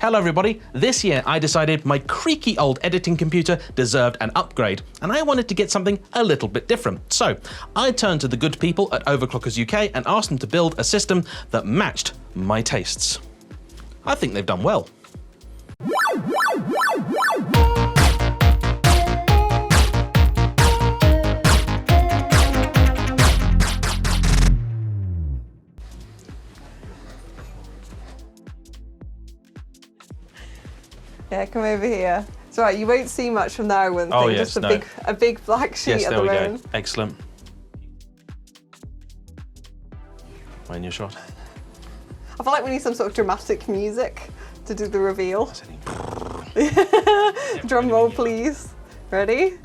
Hello everybody, this year I decided my creaky old editing computer deserved an upgrade, and I wanted to get something a little bit different. So I turned to the good people at Overclockers UK and asked them to build a system that matched my tastes. I think they've done well. Yeah, come over here. It's all right, you won't see much from there, I wouldn't think. Yes, just a big black sheet at the moment. Yes, there we go. Excellent. When you're shot. I feel like we need some sort of dramatic music to do the reveal. Drum roll, please. Ready?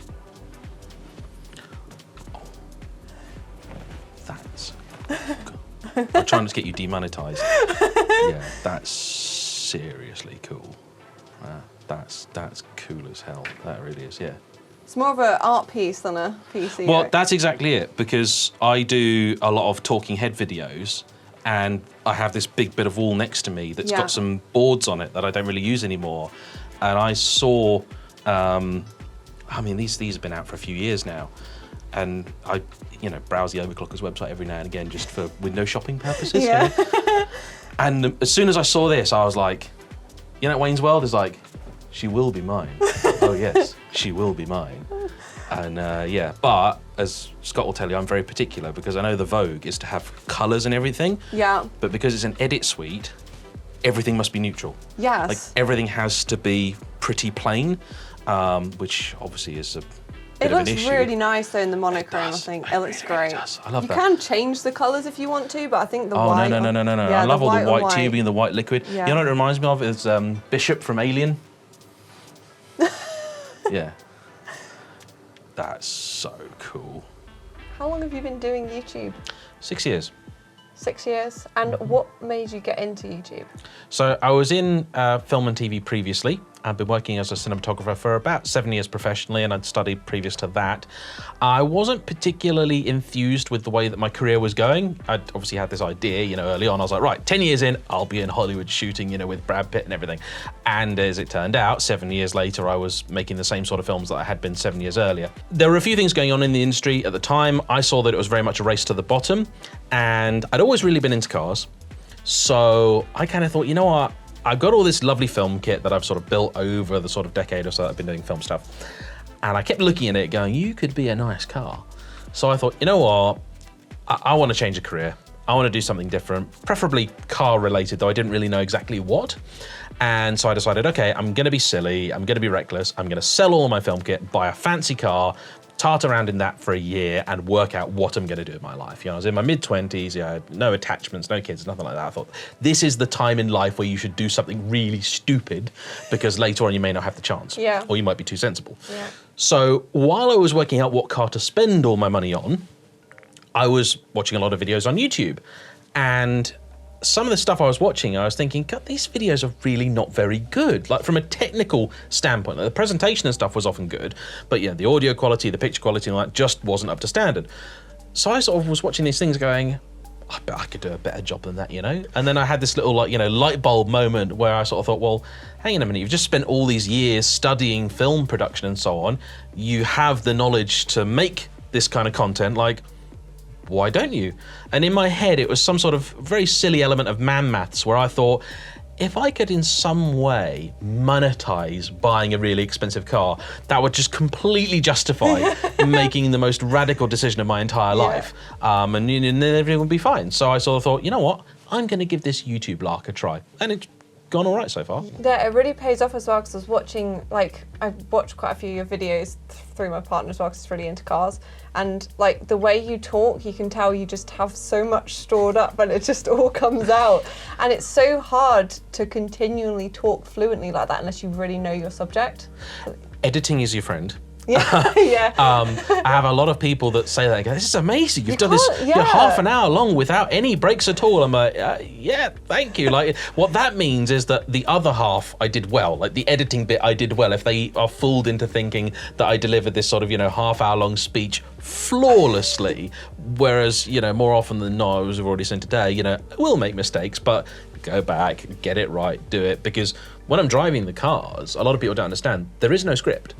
That's cool. I'm trying to get you demonetized. Yeah, that's seriously cool. That's cool as hell. That really is, yeah. It's more of an art piece than a PC. Well, that's exactly it, because I do a lot of talking head videos, and I have this big bit of wall next to me that's got some boards on it that I don't really use anymore. And I saw, I mean, these have been out for a few years now, and I, browse the Overclockers website every now and again just for window shopping purposes. Yeah. And as soon as I saw this, I was like, Wayne's World is like, she will be mine. Oh yes, she will be mine. And yeah, but as Scott will tell you, I'm very particular because I know the vogue is to have colours and everything. Yeah. But because it's an edit suite, everything must be neutral. Yes. Like everything has to be pretty plain, which obviously is a bit of an issue. It looks really nice though in the monochrome, I think. It looks great. Does. I love that. You can change the colours if you want to, but I think the white... Oh, no. Yeah, I love all the white white. tubing and the white liquid. Yeah. You know what it reminds me of? Is Bishop from Alien. Yeah. That's so cool. How long have you been doing YouTube? 6 years. 6 years. And what made you get into YouTube? So I was in film and TV previously. I've been working as a cinematographer for about 7 years professionally, and I'd studied previous to that. I wasn't particularly enthused with the way that my career was going. I'd obviously had this idea, early on. I was like, right, 10 years in, I'll be in Hollywood shooting, with Brad Pitt and everything. And as it turned out, 7 years later, I was making the same sort of films that I had been 7 years earlier. There were a few things going on in the industry at the time. I saw that it was very much a race to the bottom, and I'd always really been into cars. So I kind of thought, you know what? I've got all this lovely film kit that I've sort of built over the sort of decade or so that I've been doing film stuff. And I kept looking at it going, you could be a nice car. So I thought, you know what? I want to change a career. I want to do something different, preferably car related, though I didn't really know exactly what. And so I decided, okay, I'm going to be silly. I'm going to be reckless. I'm going to sell all my film kit, buy a fancy car, tart around in that for a year and work out what I'm going to do in my life. I was in my mid-20s, I had no attachments, no kids, nothing like that. I thought, this is the time in life where you should do something really stupid because later on you may not have the chance. Yeah. Or you might be too sensible. Yeah. So while I was working out what car to spend all my money on, I was watching a lot of videos on YouTube. And some of the stuff I was watching, I was thinking, God, these videos are really not very good. Like from a technical standpoint, the presentation and stuff was often good, but yeah, the audio quality, the picture quality and all that just wasn't up to standard. So I sort of was watching these things going, I bet I could do a better job than that, And then I had this little light bulb moment where I sort of thought, well, hang on a minute, you've just spent all these years studying film production and so on. You have the knowledge to make this kind of content, like, why don't you? And in my head, it was some sort of very silly element of man maths where I thought, if I could in some way monetize buying a really expensive car, that would just completely justify making the most radical decision of my entire life. And then everything would be fine. So I sort of thought, you know what? I'm going to give this YouTube lark a try. And it's gone all right so far. Yeah, it really pays off as well because I was watching, I watched quite a few of your videos through my partner as well because he's really into cars. And the way you talk, you can tell you just have so much stored up and it just all comes out. And it's so hard to continually talk fluently like that unless you really know your subject. Editing is your friend. Yeah, yeah. I have a lot of people that say that. They go, this is amazing. You've done this half an hour long without any breaks at all. I'm like, yeah, thank you. What that means is that the other half I did well. The editing bit I did well. If they are fooled into thinking that I delivered this sort of, half hour long speech flawlessly, whereas, more often than not, as we've already seen today, we'll make mistakes, but go back, get it right, do it, because when I'm driving the cars, a lot of people don't understand, there is no script.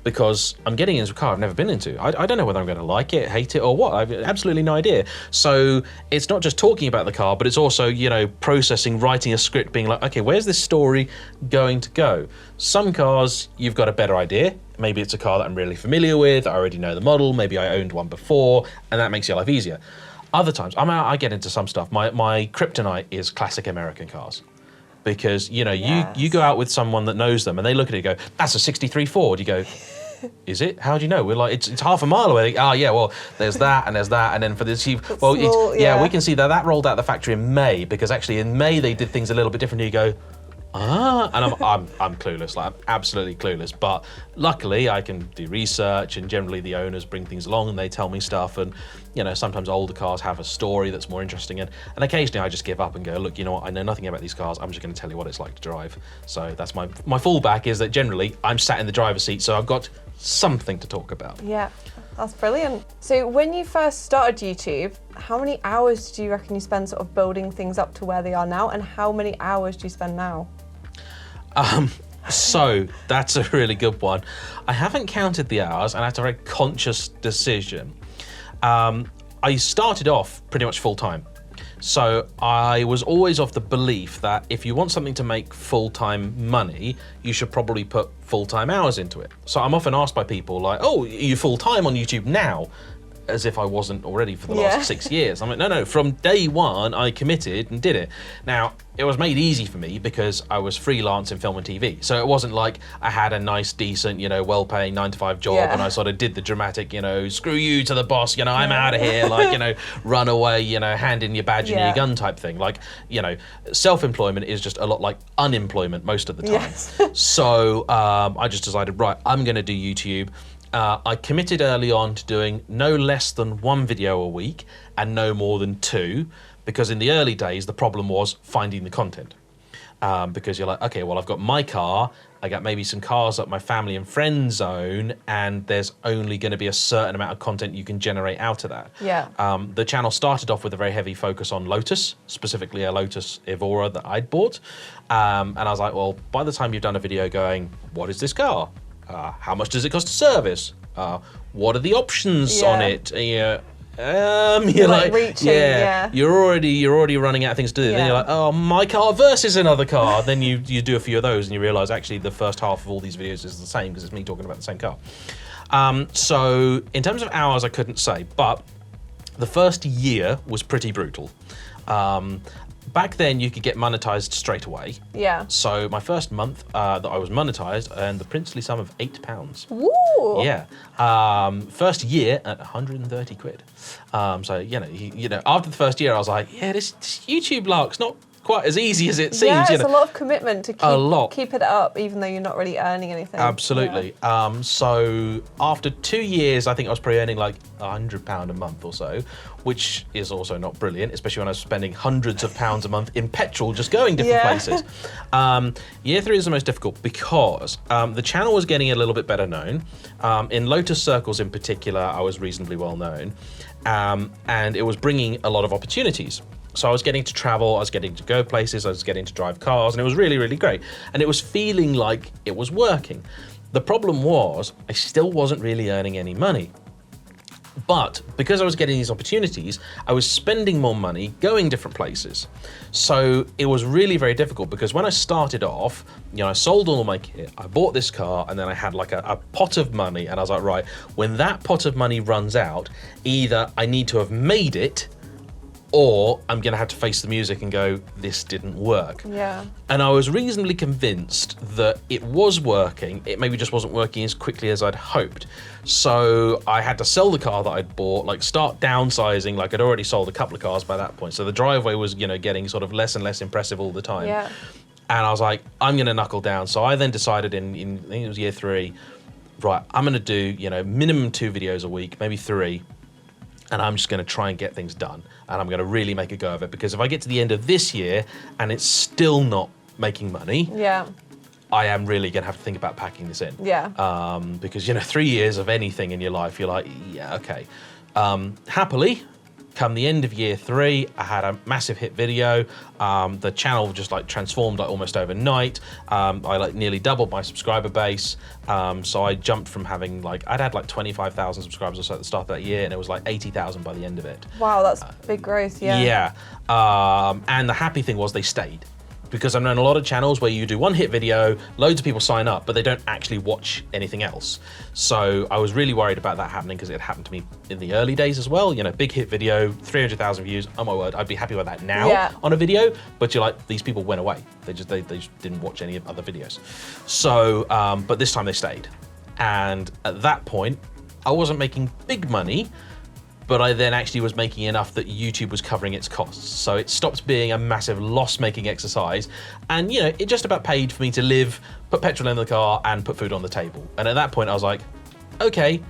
Because I'm getting into a car I've never been into. I don't know whether I'm going to like it, hate it, or what. I've absolutely no idea. So it's not just talking about the car, but it's also, you know, processing, writing a script, being like, okay, where's this story going to go? Some cars, you've got a better idea. Maybe it's a car that I'm really familiar with. I already know the model. Maybe I owned one before, and that makes your life easier. Other times, I get into some stuff. My kryptonite is classic American cars. Because, you know, you go out with someone that knows them and they look at it and go, that's a 63 Ford. You go, is it? How do you know? We're like, it's half a mile away. Oh, yeah, well, there's that and there's that. And then for this, well, small, we can see that rolled out the factory in May, because actually in May they did things a little bit differently. You go, and I'm clueless, like I'm absolutely clueless. But luckily I can do research, and generally the owners bring things along and they tell me stuff. And you know, sometimes older cars have a story that's more interesting. And occasionally I just give up and go, look, you know what? I know nothing about these cars. I'm just going to tell you what it's like to drive. So that's my fallback, is that generally I'm sat in the driver's seat, so I've got something to talk about. Yeah, that's brilliant. So when you first started YouTube, how many hours do you reckon you spend sort of building things up to where they are now, and how many hours do you spend now? So that's a really good one. I haven't counted the hours, and that's a very conscious decision. I started off pretty much full time. So I was always of the belief that if you want something to make full-time money, you should probably put full-time hours into it. So I'm often asked by people like, oh, are you full-time on YouTube now? As if I wasn't already for the last 6 years. I'm like, no, from day one, I committed and did it. Now, it was made easy for me because I was freelance in film and TV. So it wasn't like I had a nice, decent, you know, well-paying 9-to-5 job and I sort of did the dramatic, you know, screw you to the boss, you know, I'm out of here, like, you know, run away, you know, hand in your badge and your gun type thing. Like, you know, self-employment is just a lot like unemployment most of the time. So I just decided, right, I'm going to do YouTube. I committed early on to doing no less than 1 video a week and no more than 2, because in the early days, the problem was finding the content. Because you're like, okay, well, I've got my car, I got maybe some cars that my family and friends own, and there's only going to be a certain amount of content you can generate out of that. The channel started off with a very heavy focus on Lotus, specifically a Lotus Evora that I'd bought. And I was like, well, by the time you've done a video going, what is this car? How much does it cost to service? What are the options on it? You're like reaching, you're already running out of things to do. Then you're like, oh, my car versus another car. Then you do a few of those and you realize actually the first half of all these videos is the same because it's me talking about the same car. So in terms of hours, I couldn't say, but the first year was pretty brutal. Back then, you could get monetized straight away. So my first month that I was monetized earned the princely sum of £8. Woo! First year at 130 quid. So you know, after the first year, I was like, yeah, this YouTube lark's not quite as easy as it seems. Yeah, it's a lot of commitment to keep it up, even though you're not really earning anything. Absolutely. So after 2 years, I think I was probably earning like £100 a month or so, which is also not brilliant, especially when I was spending hundreds of pounds a month in petrol just going different places. Year 3 is the most difficult because the channel was getting a little bit better known. In Lotus circles in particular, I was reasonably well known, and it was bringing a lot of opportunities. So I was getting to travel, I was getting to go places, I was getting to drive cars, and it was really, really great. And it was feeling like it was working. The problem was I still wasn't really earning any money. But because I was getting these opportunities, I was spending more money going different places. So it was really very difficult because when I started off, you know, I sold all my kit, I bought this car, and then I had like a pot of money, and I was like, right, when that pot of money runs out, either I need to have made it, or I'm going to have to face the music and go, this didn't work. And I was reasonably convinced that it was working, it maybe just wasn't working as quickly as I'd hoped. So I had to sell the car that I'd bought, like start downsizing, like I'd already sold a couple of cars by that point. So the driveway was, you know, getting sort of less and less impressive all the time. And I was like, I'm going to knuckle down. So I then decided in I think it was year 3, right, I'm going to do, you know, minimum 2 videos a week, maybe 3. And I'm just going to try and get things done. And I'm going to really make a go of it. Because if I get to the end of this year and it's still not making money, I am really going to have to think about packing this in. Because, you know, 3 years of anything in your life, you're like, yeah, okay. Happily, Come the end of year 3, I had a massive hit video. The channel just like transformed like almost overnight. I like nearly doubled my subscriber base. So I jumped from having like, I'd had like 25,000 subscribers or so at the start of that year, and it was like 80,000 by the end of it. Wow, that's big growth, yeah. Yeah. And the happy thing was they stayed. Because I've known a lot of channels where you do one hit video, loads of people sign up, but they don't actually watch anything else. So I was really worried about that happening, because it happened to me in the early days as well. You know, big hit video, 300,000 views. Oh my word, I'd be happy with that now on a video. But you're like, these people went away. They just didn't watch any other videos. So, but this time they stayed. And at that point, I wasn't making big money, but I then actually was making enough that YouTube was covering its costs. So it stopped being a massive loss-making exercise. And, you know, it just about paid for me to live, put petrol in the car, and put food on the table. And at that point, I was like, okay,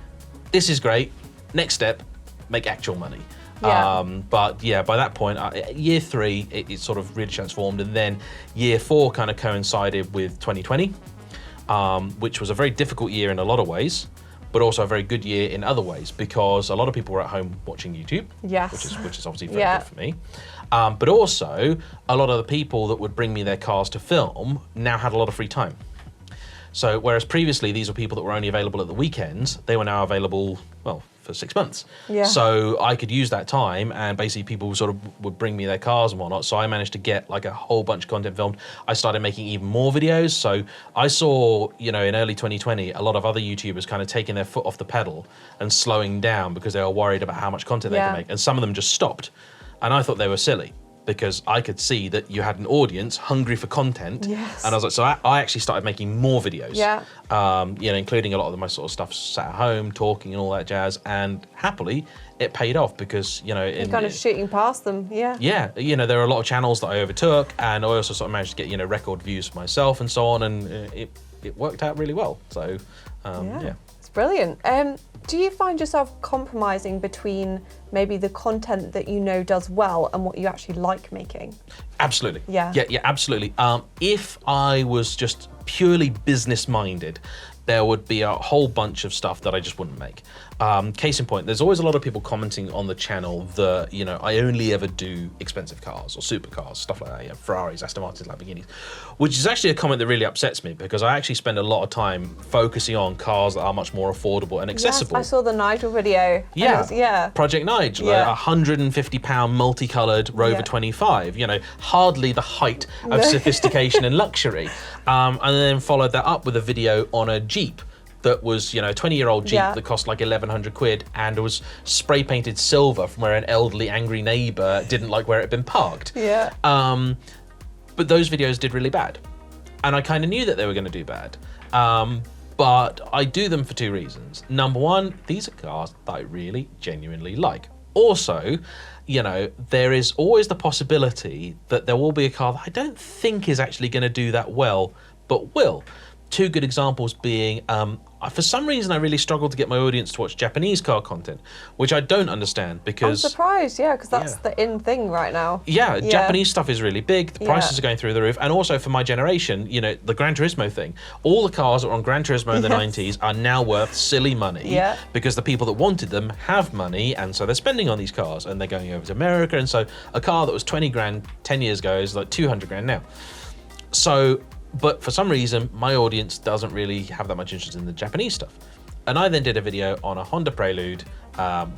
this is great. Next step, make actual money. Yeah. But yeah, by that point, year 3, it sort of really transformed. And then year 4 kind of coincided with 2020, which was a very difficult year in a lot of ways, but also a very good year in other ways, because a lot of people were at home watching YouTube, which is obviously very good for me. But also, a lot of the people that would bring me their cars to film now had a lot of free time. So whereas previously these were people that were only available at the weekends, they were now available, well, for 6 months. Yeah. So I could use that time, and basically people sort of would bring me their cars and whatnot. So I managed to get like a whole bunch of content filmed. I started making even more videos. So I saw, you know, in early 2020, a lot of other YouTubers kind of taking their foot off the pedal and slowing down because they were worried about how much content they could make. And some of them just stopped. And I thought they were silly, because I could see that you had an audience hungry for content. Yes. And I was like, so I actually started making more videos. Yeah. You know, including a lot of my sort of stuff sat at home, talking and all that jazz. And happily, it paid off, because, you know... You're kind of shooting past them, yeah. Yeah, you know, there are a lot of channels that I overtook, and I also sort of managed to get, you know, record views for myself and so on, and it worked out really well. So, yeah. It's brilliant. Do you find yourself compromising between maybe the content that you know does well and what you actually like making? Absolutely. Yeah, absolutely. If I was just purely business minded, there would be a whole bunch of stuff that I just wouldn't make. Case in point, there's always a lot of people commenting on the channel that, you know, I only ever do expensive cars or supercars, stuff like that, you know, Ferraris, Aston Martins, Lamborghinis, which is actually a comment that really upsets me, because I actually spend a lot of time focusing on cars that are much more affordable and accessible. Yes, I saw the Nigel video. Yeah, Project Nigel, a £150 multicolored Rover 25, you know, hardly the height of sophistication and luxury. And then followed that up with a video on a Jeep that was, you know, a 20-year-old Jeep that cost like 1,100 quid, and it was spray painted silver from where an elderly angry neighbour didn't like where it had been parked. Yeah. But those videos did really bad, and I kind of knew that they were going to do bad. But I do them for 2 reasons. Number one, these are cars that I really genuinely like. Also, you know, there is always the possibility that there will be a car that I don't think is actually going to do that well, but will. 2 good examples being, for some reason I really struggle to get my audience to watch Japanese car content, which I don't understand, because... I'm surprised, because that's the in thing right now. Yeah, Japanese stuff is really big, the prices are going through the roof, and also for my generation, you know, the Gran Turismo thing. All the cars that were on Gran Turismo in the 90s are now worth silly money, because the people that wanted them have money, and so they're spending on these cars, and they're going over to America, and so a car that was 20 grand 10 years ago is like 200 grand now. So... But for some reason, my audience doesn't really have that much interest in the Japanese stuff. And I then did a video on a Honda Prelude,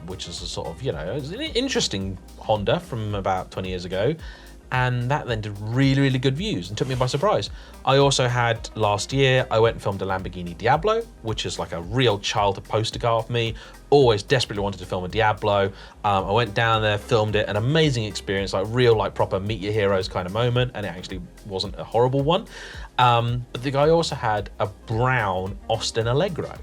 which is a sort of, you know, it was an interesting Honda from about 20 years ago. And that then did really, really good views and took me by surprise. I also had, last year, I went and filmed a Lamborghini Diablo, which is like a real childhood poster car for me. Always desperately wanted to film a Diablo. I went down there, filmed it, an amazing experience, like real, like proper meet your heroes kind of moment, and it actually wasn't a horrible one. But the guy also had a brown Austin Allegro.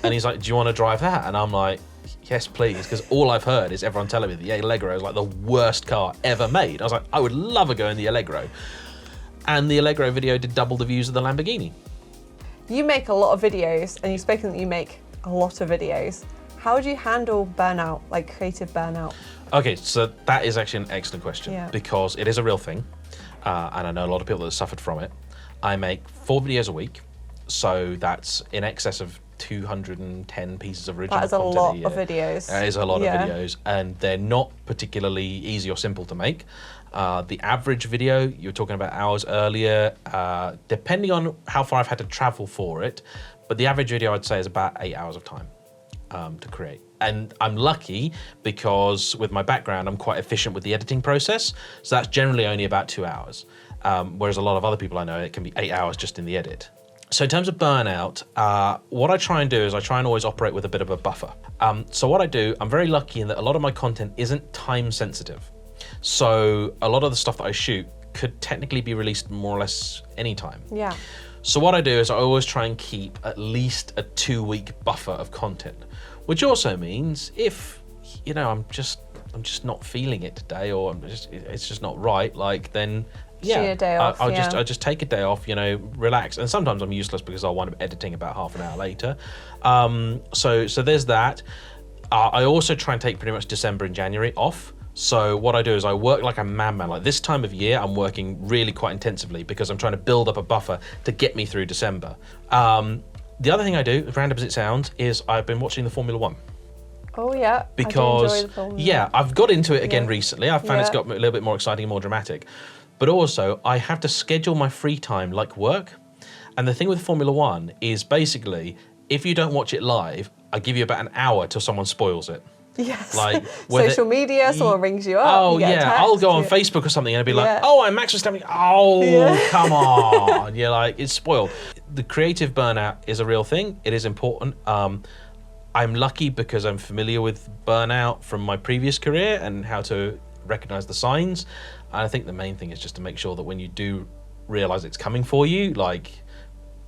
And he's like, do you want to drive that? And I'm like, yes, please, because all I've heard is everyone telling me the Allegro is like the worst car ever made. I was like, I would love a go in the Allegro. And the Allegro video did double the views of the Lamborghini. You make a lot of videos, and you've spoken that you make a lot of videos. How do you handle burnout, like creative burnout? Okay, so that is actually an excellent question, because it is a real thing. And I know a lot of people that have suffered from it. I make 4 videos a week, so that's in excess of 210 pieces of original That is a content lot a year. of videos. That is a lot Yeah. of videos, and they're not particularly easy or simple to make. The average video, you were talking about hours earlier, depending on how far I've had to travel for it, but the average video I'd say is about 8 hours of time to create. And I'm lucky because with my background, I'm quite efficient with the editing process. So that's generally only about 2 hours. Whereas a lot of other people I know, it can be 8 hours just in the edit. So in terms of burnout, what I try and do is I try and always operate with a bit of a buffer. So what I do, I'm very lucky in that a lot of my content isn't time sensitive. So a lot of the stuff that I shoot could technically be released more or less anytime. Yeah. So what I do is I always try and keep at least a 2-week buffer of content, which also means if, you know, I'm just not feeling it today, or it's just not right, like then yeah, a day off, I just take a day off, you know, relax. And sometimes I'm useless because I'll wind up editing about half an hour later. So there's that. I also try and take pretty much December and January off. So what I do is I work like a madman. Like this time of year, I'm working really quite intensively because I'm trying to build up a buffer to get me through December. The other thing I do, as random as it sounds, is I've been watching the Formula One. Oh yeah. Because I do enjoy the film. yeah, I've got into it again Yeah. recently. I've found it's Yeah. got a little bit more exciting and more dramatic. But also, I have to schedule my free time like work. And the thing with Formula One is basically, if you don't watch it live, I give you about an hour till someone spoils it. Yes. Like whether- Social media, someone rings you up. Oh you get a yeah, text, I'll go on yeah. Facebook or something and I'll be like, Yeah. oh, I'm Max Verstappen. Oh, Yeah. come on. You're like, it's spoiled. The creative burnout is a real thing. It is important. I'm lucky because I'm familiar with burnout from my previous career and how to recognize the signs. And I think the main thing is just to make sure that when you do realize it's coming for you, like,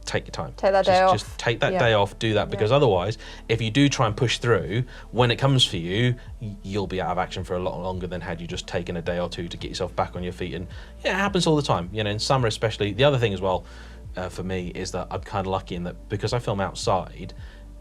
take your time. Take that day off. Just take that Yeah. day off, do that, because otherwise, if you do try and push through, when it comes for you, you'll be out of action for a lot longer than had you just taken a day or two to get yourself back on your feet. And yeah, it happens all the time, you know, in summer especially. The other thing as well, for me, is that I'm kind of lucky in that because I film outside,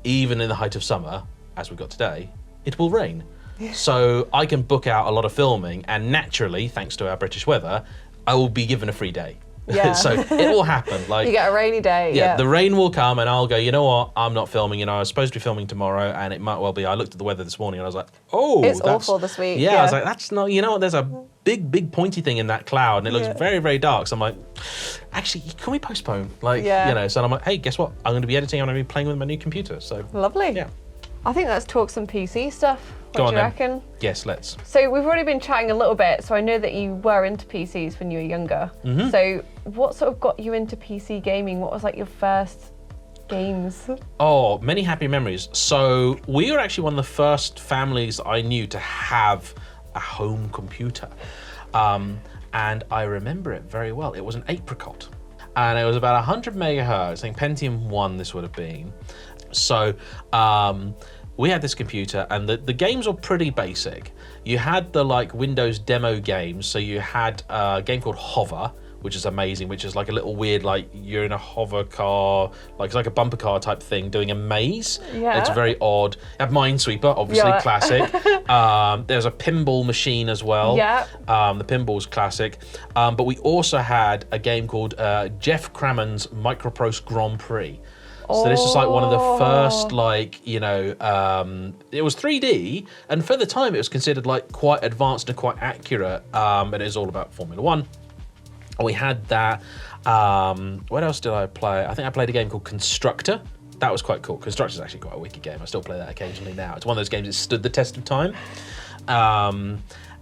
even in the height of summer, as we've got today, it will rain. So I can book out a lot of filming, and naturally, thanks to our British weather, I will be given a free day. Yeah. So it will happen. Like You get a rainy day. Yeah. the rain will come and I'll go, you know what, I'm not filming. You know, I was supposed to be filming tomorrow and it might well be. I looked at the weather this morning and I was like, oh, It's that's awful this week, Yeah, I was yeah. like, that's not, you know what, there's a big pointy thing in that cloud and it looks Yeah. very, very dark. So I'm like, actually, can we postpone? Like, Yeah. you know, so I'm like, hey, guess what? I'm going to be editing, I'm going to be playing with my new computer. So Lovely. yeah. I think let's talk some PC stuff. What Go do on you then. reckon? Yes, let's. So we've already been chatting a little bit, so I know that you were into PCs when you were younger. Mm-hmm. So what sort of got you into PC gaming? What was like your first games? Oh, many happy memories. So we were actually one of the first families I knew to have a home computer. And I remember it very well. It was an Apricot. And it was about 100 megahertz. I think Pentium 1 this would have been. So we had this computer and the games were pretty basic. You had the like Windows demo games. So you had a game called Hover, which is amazing, which is like a little weird, like you're in a hover car, like it's like a bumper car type thing doing a maze. Yeah. It's very odd. You have Minesweeper, obviously, Yeah. classic. There's a pinball machine as well. Yeah. The pinball's classic. But we also had a game called Jeff Crammon's Microprose Grand Prix. So this is like one of the first, like, you know, it was 3D, and for the time it was considered like quite advanced and quite accurate. And it was all about Formula One. And we had that. What else did I play? I think I played a game called Constructor. That was quite cool. Constructor's actually quite a wicked game. I still play that occasionally now. It's one of those games that stood the test of time.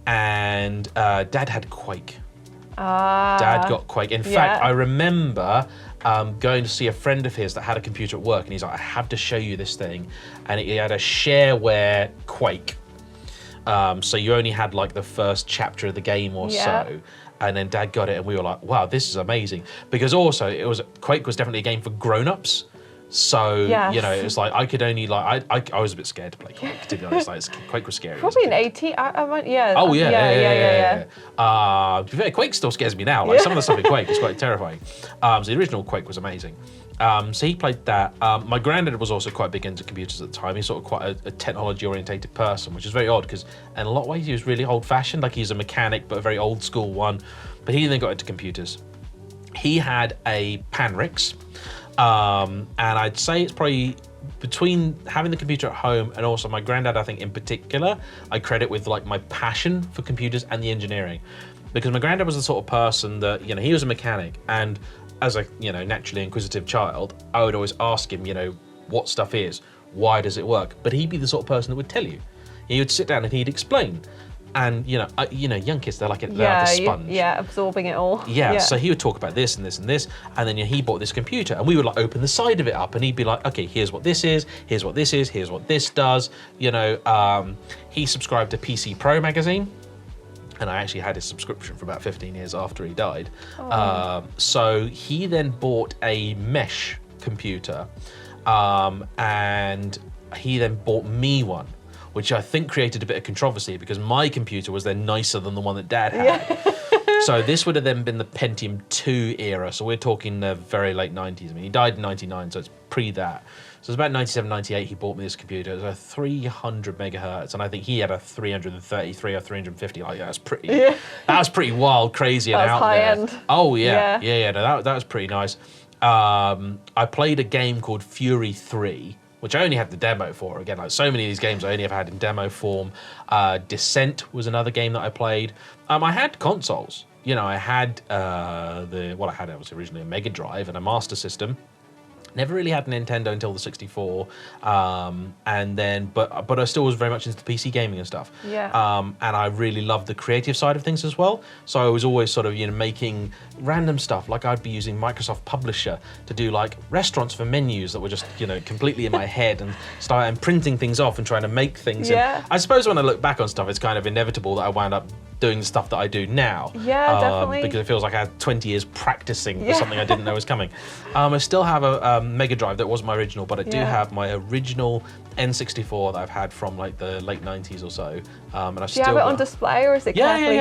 And Dad had Quake. Dad got Quake. In fact, I remember going to see a friend of his that had a computer at work, and he's like, I have to show you this thing. And he had a shareware Quake. So you only had like the first chapter of the game or so. And then Dad got it and we were like, wow, this is amazing. Because also Quake was definitely a game for grown-ups. So, you know, it was like, I could only like, I was a bit scared to play Quake, to be honest. Like, Quake was scary. Probably an 18. I might, yeah. Oh yeah. Yeah. To be fair, Quake still scares me now. Like some of the stuff in Quake is quite terrifying. So the original Quake was amazing. So he played that. My granddad was also quite big into computers at the time. He's sort of quite a technology-orientated person, which is very odd because in a lot of ways he was really old-fashioned. Like he's a mechanic, but a very old-school one. But he then got into computers. He had a Panrix. And I'd say it's probably between having the computer at home and also my granddad, I think in particular, I credit with like my passion for computers and the engineering. Because my granddad was the sort of person that, you know, he was a mechanic, and as a, you know, naturally inquisitive child, I would always ask him, you know, what stuff is, why does it work? But he'd be the sort of person that would tell you. He would sit down and he'd explain. And you know, young kids, they're like they're like a sponge. Absorbing it all. Yeah, so he would talk about this and this and this, and then he bought this computer, and we would like open the side of it up, and he'd be like, okay, here's what this is, here's what this is, here's what this does. You know, he subscribed to PC Pro magazine, and I actually had his subscription for about 15 years after he died. So he then bought a mesh computer, and he then bought me one, which I think created a bit of controversy because my computer was then nicer than the one that Dad had. So this would have then been the Pentium 2 era. So we're talking the very late 90s. I mean, he died in 99, so it's pre that. So it's about 97, 98, he bought me this computer. It was a 300 megahertz, and I think he had a 333 or 350. Like, that was pretty wild, crazy, and out high there. end. Oh, yeah. No, that was pretty nice. I played a game called Fury 3, which I only had the demo for. Again, like so many of these games I only ever had in demo form. Descent was another game that I played. I had consoles. You know, I had I was originally a Mega Drive and a Master System. Never really had a Nintendo until the 64, and then, but I still was very much into PC gaming and stuff. Yeah. And I really loved the creative side of things as well. So I was always sort of, you know, making random stuff. Like I'd be using Microsoft Publisher to do like restaurants for menus that were just, you know, completely in my head, and printing things off and trying to make things. Yeah. And I suppose when I look back on stuff, it's kind of inevitable that I wound up doing the stuff that I do now. Yeah, definitely. Because it feels like I had 20 years practicing for something I didn't know was coming. I still have a Mega Drive that wasn't my original, but I do have my original N64 that I've had from like the late 90s or so. And I've Do you have it on display, or is it carefully?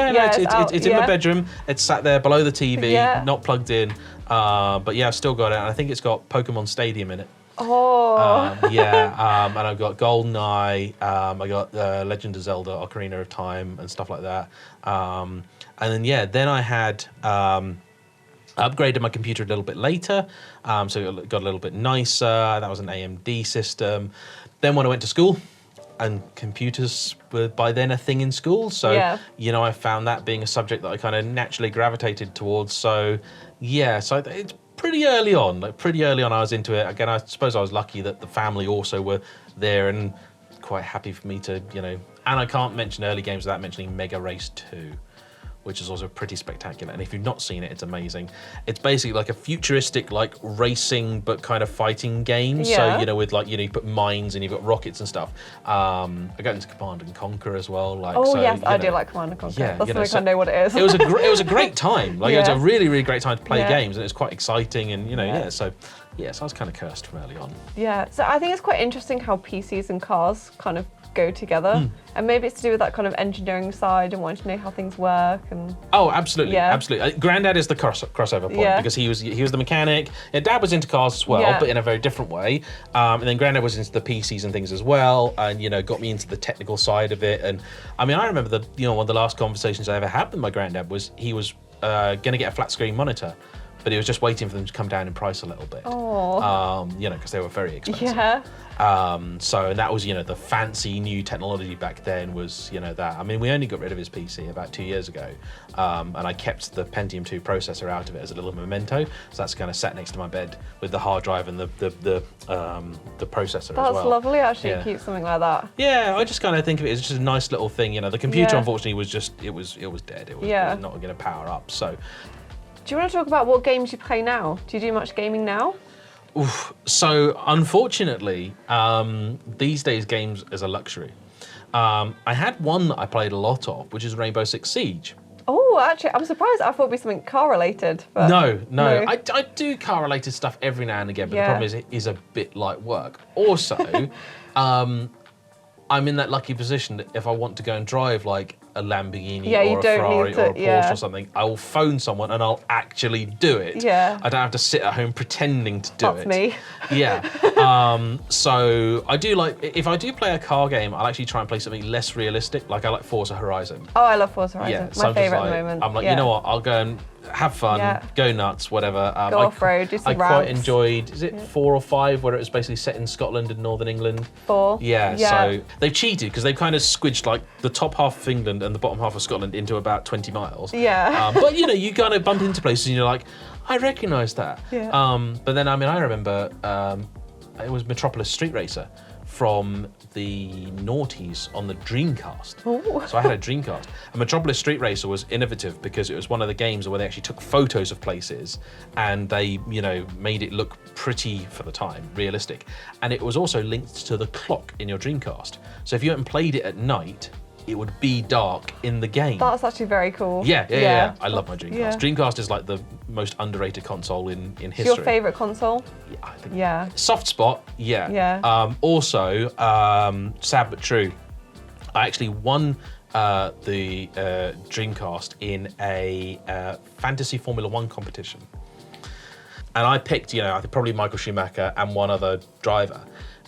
It's in my bedroom. It's sat there below the TV, not plugged in. But yeah, I've still got it, and I think it's got Pokemon Stadium in it. Oh. And I've got GoldenEye, I got Legend of Zelda, Ocarina of Time, and stuff like that. And then I had upgraded my computer a little bit later, so it got a little bit nicer. That was an AMD system. Then when I went to school, and computers were by then a thing in school, so you know, I found that being a subject that I kind of naturally gravitated towards. So it's pretty early on I was into it. Again, I suppose I was lucky that the family also were there and quite happy for me to, you know, and I can't mention early games without mentioning Mega Race 2, which is also pretty spectacular. And if you've not seen it, it's amazing. It's basically like a futuristic, like racing, but kind of fighting game. So, you know, with like, you know, you put mines and you've got rockets and stuff. I got into Command and Conquer as well. Like, I do like Command and Conquer. Yeah, that's something I know what it is. It was a great time. Like, it was a really, really great time to play games, and it's quite exciting. And you know, so I was kind of cursed from early on. Yeah, so I think it's quite interesting how PCs and cars kind of go together, and maybe it's to do with that kind of engineering side and wanting to know how things work. And absolutely. Granddad is the crossover point because he was the mechanic. Yeah, Dad was into cars as well, but in a very different way. And then Granddad was into the PCs and things as well, and you know, got me into the technical side of it. And I mean, I remember one of the last conversations I ever had with my granddad was he was going to get a flat screen monitor, but he was just waiting for them to come down in price a little bit. You know, because they were very expensive. So that was, you know, the fancy new technology back then was, you know, that. I mean, we only got rid of his PC about 2 years ago, and I kept the Pentium 2 processor out of it as a little memento. So that's kind of sat next to my bed with the hard drive and the processor as well. That's lovely, actually, to keep something like that. Yeah, I just kind of think of it as just a nice little thing. You know, the computer unfortunately was just it was dead. It was not going to power up. So. Do you want to talk about what games you play now? Do you do much gaming now? So unfortunately, these days games is a luxury. I had one that I played a lot of, which is Rainbow Six Siege. Oh, actually, I'm surprised. I thought it'd be something car-related. But No. I do car-related stuff every now and again, but the problem is it is a bit like work. Also, I'm in that lucky position that if I want to go and drive like a Lamborghini or a Ferrari or a Porsche or something, I will phone someone and I'll actually do it. Yeah. I don't have to sit at home pretending to do it. That's me. Yeah. So I do like, if I do play a car game, I'll actually try and play something less realistic. Like I like Forza Horizon. Oh, I love Forza Horizon. Yeah, My favourite at the moment. I'm like, you know what, I'll go and have fun, go nuts, whatever. Go off-road, do some I quite enjoyed, is it 4 or 5, where it was basically set in Scotland and Northern England? 4. Yeah, so they've cheated because they've kind of squidged like the top half of England and the bottom half of Scotland into about 20 miles. Yeah. But you know, you kind of bump into places and you're like, I recognise that. Yeah. But then, I mean, I remember it was Metropolis Street Racer from the noughties on the Dreamcast. Ooh. So I had a Dreamcast. And Metropolis Street Racer was innovative because it was one of the games where they actually took photos of places and they, you know, made it look pretty, for the time, realistic. And it was also linked to the clock in your Dreamcast. So if you went and played it at night, it would be dark in the game. That's actually very cool. Yeah. I love my Dreamcast. Yeah. Dreamcast is like the most underrated console in history. Your favourite console? Yeah, I think. Soft spot, yeah. Also, sad but true, I actually won the Dreamcast in a Fantasy Formula 1 competition. And I picked, you know, I think probably Michael Schumacher and one other driver.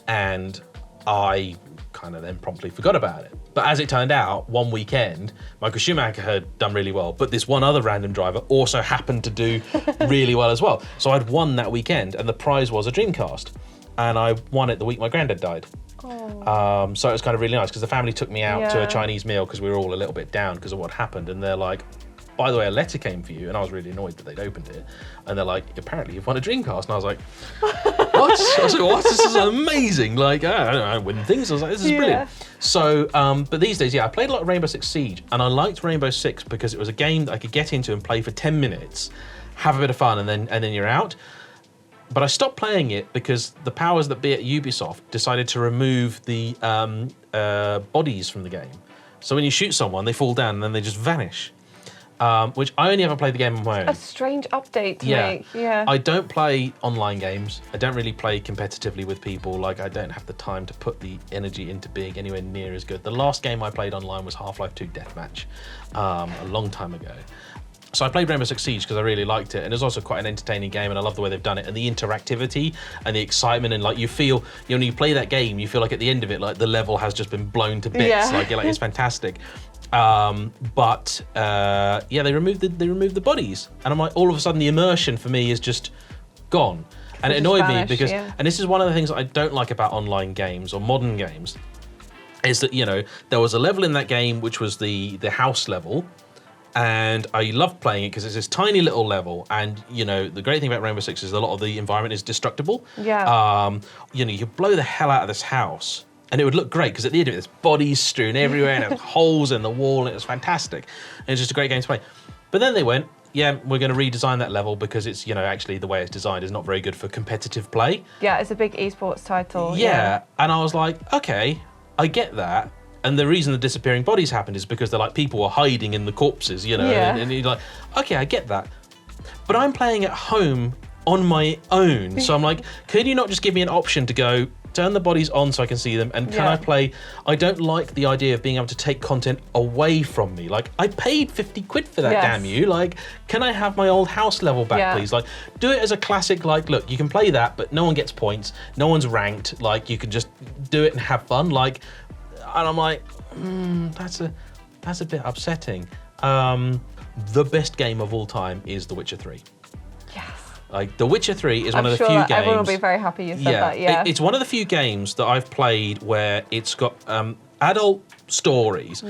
And I kind of then promptly forgot about it. But as it turned out, one weekend, Michael Schumacher had done really well, but this one other random driver also happened to do really well as well. So I'd won that weekend, and the prize was a Dreamcast. And I won it the week my granddad died. Oh. So it was kind of really nice, because the family took me out to a Chinese meal because we were all a little bit down because of what happened. And they're like, by the way, a letter came for you. And I was really annoyed that they'd opened it. And they're like, apparently you've won a Dreamcast. And I was like, what? I was like, what? This is amazing. Like, I don't know, I win things. I was like, this is brilliant. So, but these days, I played a lot of Rainbow Six Siege. And I liked Rainbow Six because it was a game that I could get into and play for 10 minutes, have a bit of fun, and then you're out. But I stopped playing it because the powers that be at Ubisoft decided to remove the bodies from the game. So when you shoot someone, they fall down and then they just vanish. Which I only ever played the game on my own. A strange update to make. Yeah. I don't play online games. I don't really play competitively with people. Like, I don't have the time to put the energy into being anywhere near as good. The last game I played online was Half-Life 2 Deathmatch, a long time ago. So I played Rainbow Six Siege because I really liked it, and it was also quite an entertaining game, and I love the way they've done it, and the interactivity and the excitement, and like you feel, you know, when you play that game, you feel like at the end of it, like the level has just been blown to bits. Like you're like, it's fantastic. But they removed the bodies, and I'm like, all of a sudden the immersion for me is just gone, and it annoyed me because, and this is one of the things that I don't like about online games or modern games, is that, you know, there was a level in that game which was the house level. And I loved playing it because it's this tiny little level, and you know the great thing about Rainbow Six is a lot of the environment is destructible. Yeah. You know, you could blow the hell out of this house, and it would look great because at the end of it, there's bodies strewn everywhere, and there was holes in the wall, and it was fantastic. And it's just a great game to play. But then they went, we're going to redesign that level because it's, you know, actually the way it's designed is not very good for competitive play. Yeah, it's a big esports title. Yeah. And I was like, okay, I get that. And the reason the disappearing bodies happened is because they're like, people were hiding in the corpses, you know, and you're like, okay, I get that. But I'm playing at home on my own. So I'm like, could you not just give me an option to go, turn the bodies on so I can see them, and can I play? I don't like the idea of being able to take content away from me. Like, I paid 50 quid for that, damn you. Like, can I have my old house level back, please? Like, do it as a classic, like, look, you can play that, but no one gets points, no one's ranked, like, you can just do it and have fun, like. And I'm like, that's a bit upsetting. The best game of all time is The Witcher 3. Yes. Like, The Witcher 3 is one of the few games. Everyone will be very happy you said that. Yeah. It's one of the few games that I've played where it's got adult stories,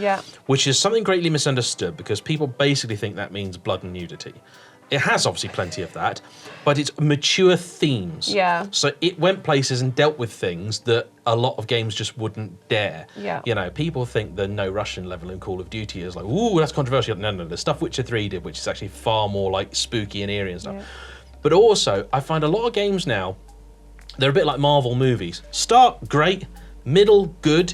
which is something greatly misunderstood because people basically think that means blood and nudity. It has obviously plenty of that, but it's mature themes. Yeah. So it went places and dealt with things that a lot of games just wouldn't dare. Yeah. You know, people think the no Russian level in Call of Duty is like, ooh, that's controversial. No. The stuff Witcher 3 did, which is actually far more like spooky and eerie and stuff. Yeah. But also, I find a lot of games now, they're a bit like Marvel movies. Start great, middle good,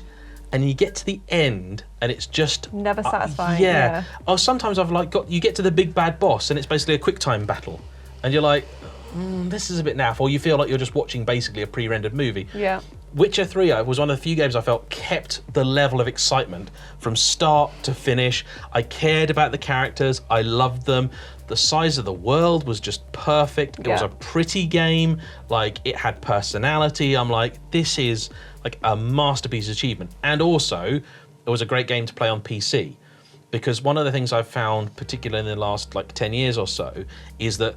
and you get to the end and it's just never satisfying. Or sometimes I've like you get to the big bad boss and it's basically a quick time battle, and you're like, this is a bit naff, or you feel like you're just watching basically a pre-rendered movie. Yeah. Witcher 3 was one of the few games I felt kept the level of excitement from start to finish. I cared about the characters, I loved them. The size of the world was just perfect. It was a pretty game, like it had personality. I'm like, this is like a masterpiece achievement. And also, it was a great game to play on PC because one of the things I've found, particularly in the last like 10 years or so, is that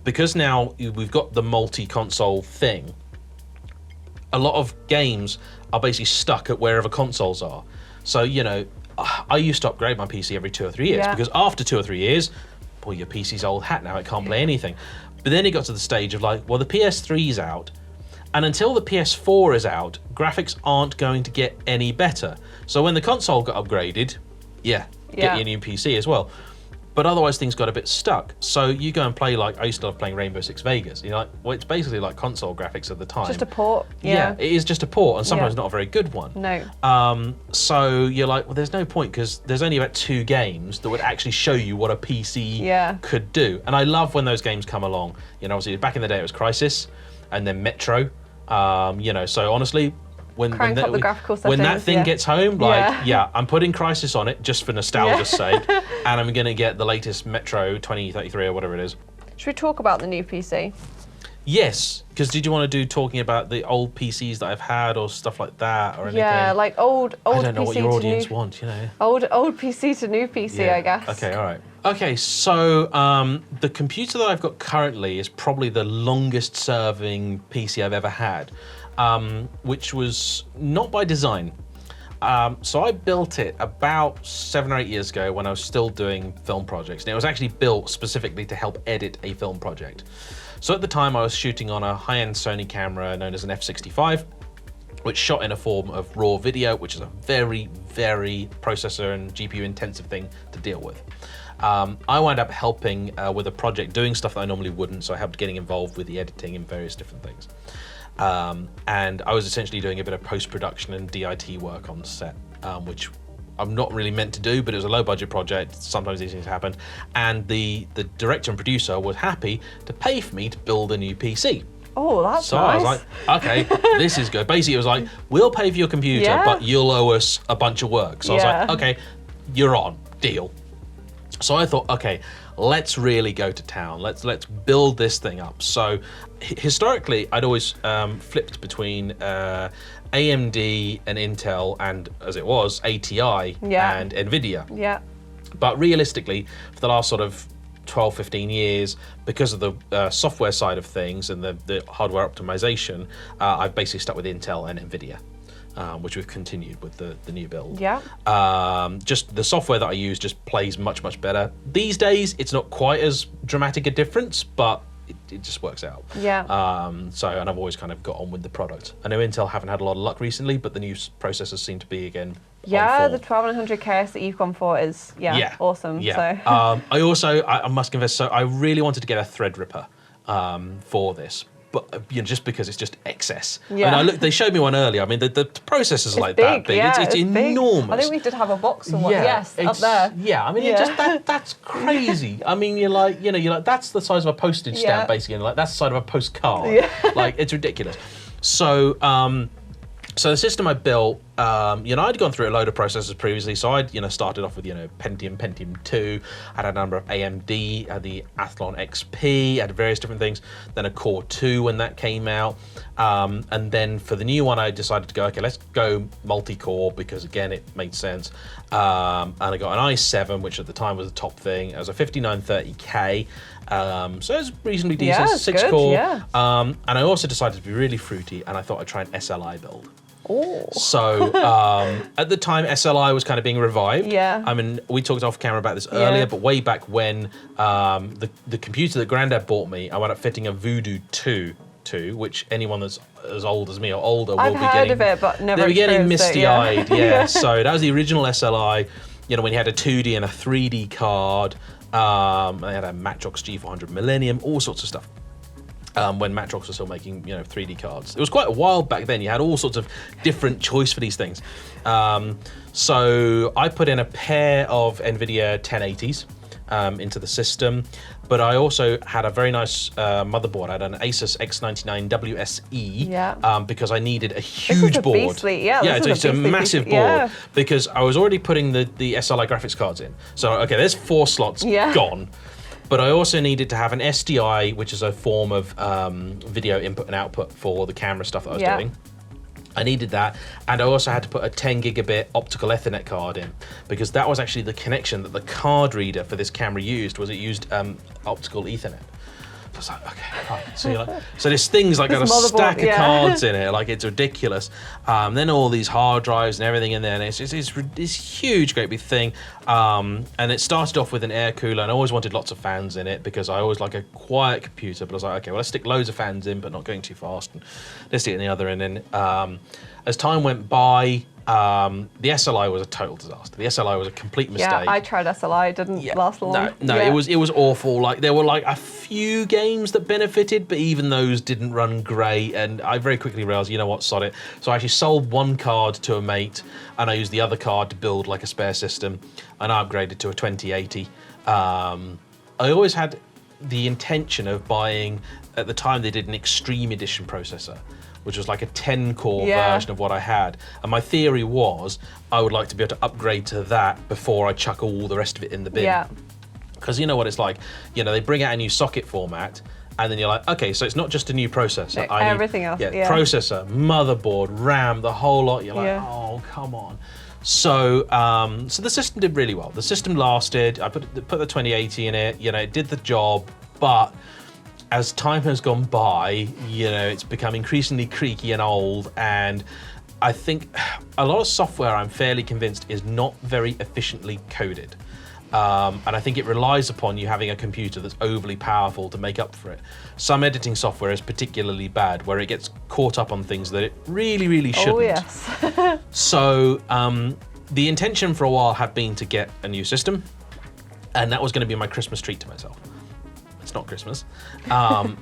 because now we've got the multi-console thing, a lot of games are basically stuck at wherever consoles are. So, you know, I used to upgrade my PC every 2 or 3 years because after 2 or 3 years, boy, your PC's old hat now, it can't play anything. But then it got to the stage of like, well, the PS3's out, and until the PS4 is out, graphics aren't going to get any better. So when the console got upgraded, get your new PC as well. But otherwise things got a bit stuck. So you go and play, like, I used to love playing Rainbow Six Vegas. You know, like, well, it's basically like console graphics at the time. Just a port. Yeah, it is just a port, and sometimes not a very good one. No. So you're like, well, there's no point, because there's only about 2 games that would actually show you what a PC could do. And I love when those games come along. You know, obviously back in the day it was Crysis, and then Metro. You know, so honestly, when that thing gets home, like, I'm putting Crysis on it just for nostalgia's sake, and I'm gonna get the latest Metro 2033 or whatever it is. Should we talk about the new PC? Yes, because did you want to do talking about the old PCs that I've had or stuff like that or anything? Yeah, like old I don't know PC what your audience want, you know. Old PC to new PC, I guess. Okay, all right. Okay, so the computer that I've got currently is probably the longest serving PC I've ever had, which was not by design. So I built it about 7 or 8 years ago when I was still doing film projects, and it was actually built specifically to help edit a film project. So at the time I was shooting on a high-end Sony camera known as an F65, which shot in a form of raw video, which is a very, very processor and GPU intensive thing to deal with. I wound up helping with a project doing stuff that I normally wouldn't, so I helped getting involved with the editing and various different things. And I was essentially doing a bit of post-production and DIT work on set, which I'm not really meant to do, but it was a low-budget project. Sometimes these things happen. And the director and producer was happy to pay for me to build a new PC. Oh, that's so nice. I was like, okay, this is good. Basically, it was like, we'll pay for your computer, but you'll owe us a bunch of work. So I was like, okay, you're on, deal. So I thought, okay, let's really go to town. Let's build this thing up. So historically, I'd always flipped between AMD and Intel, and as it was, ATI and NVIDIA. Yeah. But realistically, for the last sort of 12, 15 years, because of the software side of things and the hardware optimization, I've basically stuck with Intel and NVIDIA. Which we've continued with the new build. Yeah. Just the software that I use just plays much, much better. These days, it's not quite as dramatic a difference, but it just works out. Yeah. And I've always kind of got on with the product. I know Intel haven't had a lot of luck recently, but the new processors seem to be again. Yeah, the 1200KS that you've gone for is awesome. Yeah. So. I must confess, so I really wanted to get a Threadripper for this. But you know, just because it's just excess. Yeah. I mean, they showed me one earlier. I mean, the processor's like big, that big. Yeah, it's enormous. Big. I think we did have a box or what. Yes, up there. Yeah, I mean, that's crazy. I mean, you're like, that's the size of a postage stamp, basically, and like that's the size of a postcard. Yeah. Like, it's ridiculous. So, so the system I built, I'd gone through a load of processors previously. So I'd, started off with, Pentium 2. I had a number of AMD, I had the Athlon XP, I had various different things. Then a Core 2 when that came out. And then for the new one, I decided to go, okay, let's go multi-core because again, it made sense. And I got an i7, which at the time was the top thing. It was a 5930K. So it was reasonly decent, 6-core. Yeah. And I also decided to be really fruity, and I thought I'd try an SLI build. Oh. So at the time, SLI was kind of being revived. Yeah. I mean, we talked off camera about this earlier, but way back when the computer that Grandad bought me, I wound up fitting a Voodoo 2 to, which anyone that's as old as me or older will be getting. I've heard of it, but never. They were getting misty-eyed. Yeah. So that was the original SLI. When you had a 2D and a 3D card. They had a Matrox G400 Millennium, all sorts of stuff. When Matrox was still making, 3D cards. It was quite a while back then. You had all sorts of different choice for these things. So I put in a pair of NVIDIA 1080s into the system, but I also had a very nice motherboard. I had an Asus X99 WSE because I needed a huge board. Beastly, it's a massive board because I was already putting the SLI graphics cards in. So, okay, there's 4 slots gone. But I also needed to have an SDI, which is a form of video input and output for the camera stuff that I was doing. I needed that, and I also had to put a 10 gigabit optical Ethernet card in, because that was actually the connection that the card reader for this camera used. It used optical Ethernet. So I was like, okay, fine. So this thing's like got a stack of cards in it, like it's ridiculous. Then all these hard drives and everything in there, and it's this huge, great big thing. And it started off with an air cooler, and I always wanted lots of fans in it because I always like a quiet computer. But I was like, okay, well, let's stick loads of fans in, but not going too fast. And let's stick it in the other end. And as time went by, the SLI was a total disaster. The SLI was a complete mistake. Yeah, I tried SLI, it didn't last long. No, it was awful. Like there were like a few games that benefited, but even those didn't run great. And I very quickly realized, you know what, sod it. So I actually sold one card to a mate, and I used the other card to build like a spare system, and I upgraded to a 2080. I always had the intention of buying, at the time they did an Extreme Edition processor, which was like a 10-core version of what I had. And my theory was I would like to be able to upgrade to that before I chuck all the rest of it in the bin. Yeah. Because you know what it's like. You know, they bring out a new socket format, and then you're like, okay, so it's not just a new processor. No, everything else, Processor, motherboard, RAM, the whole lot. You're like, oh, come on. So, so the system did really well. The system lasted. I put the 2080 in it. You know, it did the job, but as time has gone by, you know, it's become increasingly creaky and old, and I think a lot of software, I'm fairly convinced, is not very efficiently coded. And I think it relies upon you having a computer that's overly powerful to make up for it. Some editing software is particularly bad, where it gets caught up on things that it really, really shouldn't. Oh, yes. So the intention for a while had been to get a new system, and that was going to be my Christmas treat to myself. It's not Christmas.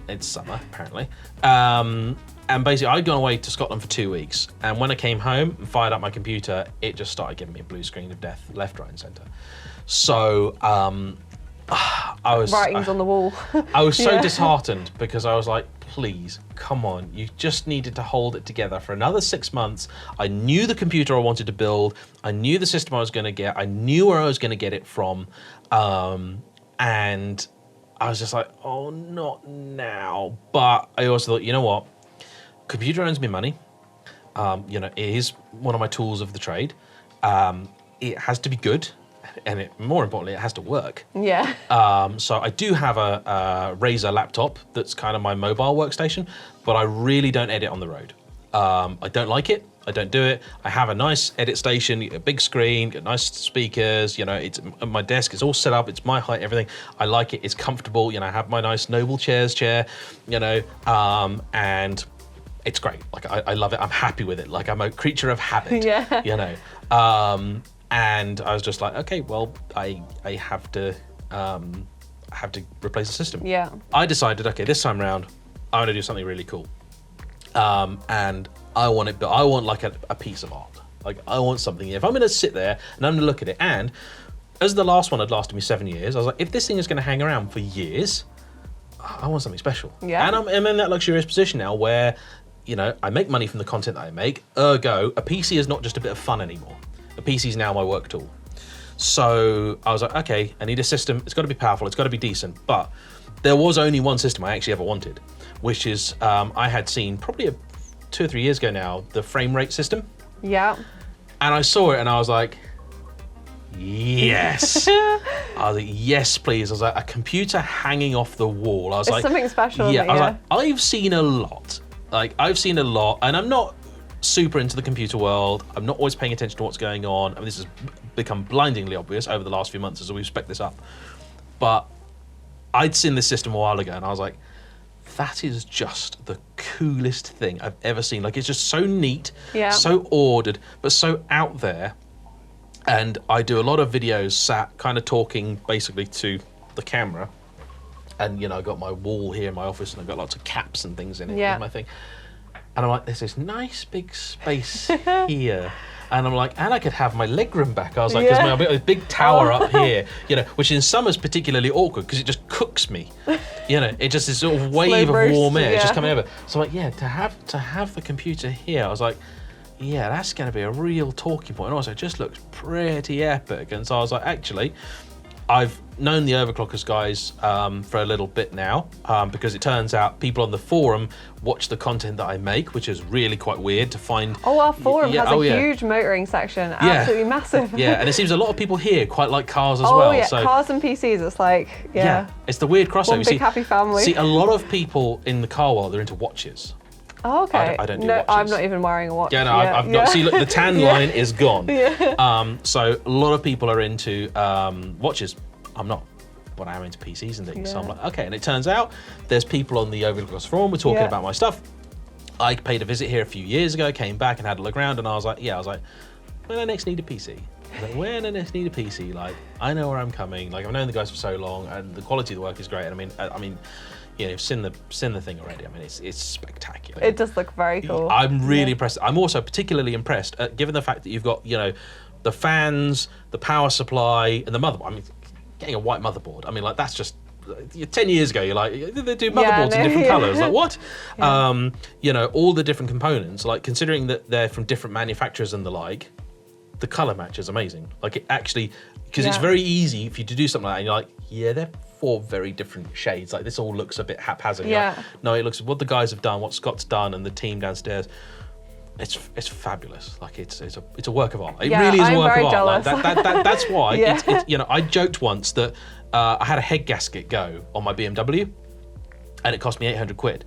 It's summer, apparently. And basically, I'd gone away to Scotland for 2 weeks. And when I came home and fired up my computer, it just started giving me a blue screen of death, left, right, and centre. So I was... Writings on the wall. I was so disheartened, because I was like, please, come on. You just needed to hold it together for another 6 months. I knew the computer I wanted to build. I knew the system I was going to get. I knew where I was going to get it from. And I was just like, oh, not now. But I also thought, you know what? Computer earns me money. You know, it is one of my tools of the trade. It has to be good, and more importantly, it has to work. Yeah. So I do have a Razer laptop that's kind of my mobile workstation, but I really don't edit on the road. I don't like it. I don't do it. I have a nice edit station, a big screen, got nice speakers, you know, it's at my desk, it's all set up, it's my height, everything. I like it, it's comfortable, you know, I have my nice Noble Chairs chair, you know, and it's great. Like, I love it, I'm happy with it. Like, I'm a creature of habit, you know. And I was just like, okay, well, I have to replace the system. Yeah. I decided, okay, this time around, I want to do something really cool. And I want it, but I want like a piece of art. Like, I want something. If I'm going to sit there and I'm going to look at it, and as the last one had lasted me 7 years, I was like, if this thing is going to hang around for years, I want something special. Yeah. And I'm in that luxurious position now where, you know, I make money from the content that I make. Ergo, a PC is not just a bit of fun anymore. A PC is now my work tool. So I was like, okay, I need a system. It's got to be powerful. It's got to be decent. But there was only one system I actually ever wanted, which is I had seen probably 2 or 3 years ago now, the frame rate system. Yeah. And I saw it and I was like, yes. I was like, yes, please. I was like, a computer hanging off the wall. I was like, something special. Yeah. I was like, I've seen a lot. Like, I've seen a lot, and I'm not super into the computer world. I'm not always paying attention to what's going on. I mean, this has become blindingly obvious over the last few months as we've spec'd this up. But I'd seen this system a while ago, and I was like, that is just the coolest thing I've ever seen. Like, it's just so neat, so ordered, but so out there. And I do a lot of videos sat kind of talking basically to the camera. And, you know, I got my wall here in my office, and I've got lots of caps and things in it. Yeah. My thing. And I'm like, there's this nice big space here. And I'm like, and I could have my legroom back. I was like, there's my big tower up here, you know, which in summer is particularly awkward because it just cooks me. You know, it just this sort of wave of warm air just coming over. So I'm like, yeah, to have the computer here, I was like, yeah, that's going to be a real talking point. And also, it just looks pretty epic. And so I was like, actually, I've known the Overclockers guys for a little bit now, because it turns out people on the forum watch the content that I make, which is really quite weird to find. Oh, our forum has a huge motoring section, absolutely massive. Yeah, and it seems a lot of people here quite like cars as well. well. Oh yeah, so, cars and PCs, it's like, yeah. It's the weird crossover. One big happy family. See, a lot of people in the car world, they're into watches. Oh, okay. I don't do no, watches. I'm not even wearing a watch. Yeah, no, I've not. See, look, the tan line is gone. Yeah. So a lot of people are into watches. I'm not, but I am into PCs and things. So I'm like, okay. And it turns out there's people on the Overclockers forum were talking about my stuff. I paid a visit here a few years ago, came back and had a look around, and I was like, when I next need a PC. I was like, when I next need a PC, like, I know where I'm coming. Like, I've known the guys for so long, and the quality of the work is great. And I mean, you know, seen the thing already. I mean, it's spectacular. It does look very cool. I'm really impressed. I'm also particularly impressed, given the fact that you've got, you know, the fans, the power supply, and the motherboard. I mean, getting a white motherboard. I mean, like, that's just 10 years ago. You're like, they do motherboards in different colours. Like, what? You know, all the different components. Like, considering that they're from different manufacturers and the like, the colour match is amazing. Like, it actually, because it's very easy for you to do something like that, and you're like, yeah, they're 4 very different shades. Like, this all looks a bit haphazard. Like, no, it looks what the guys have done, what Scott's done, and the team downstairs. It's fabulous. Like, it's a work of art. It really is a work of art. Like, that's why. It's, you know, I joked once that I had a head gasket go on my BMW, and it cost me 800 quid.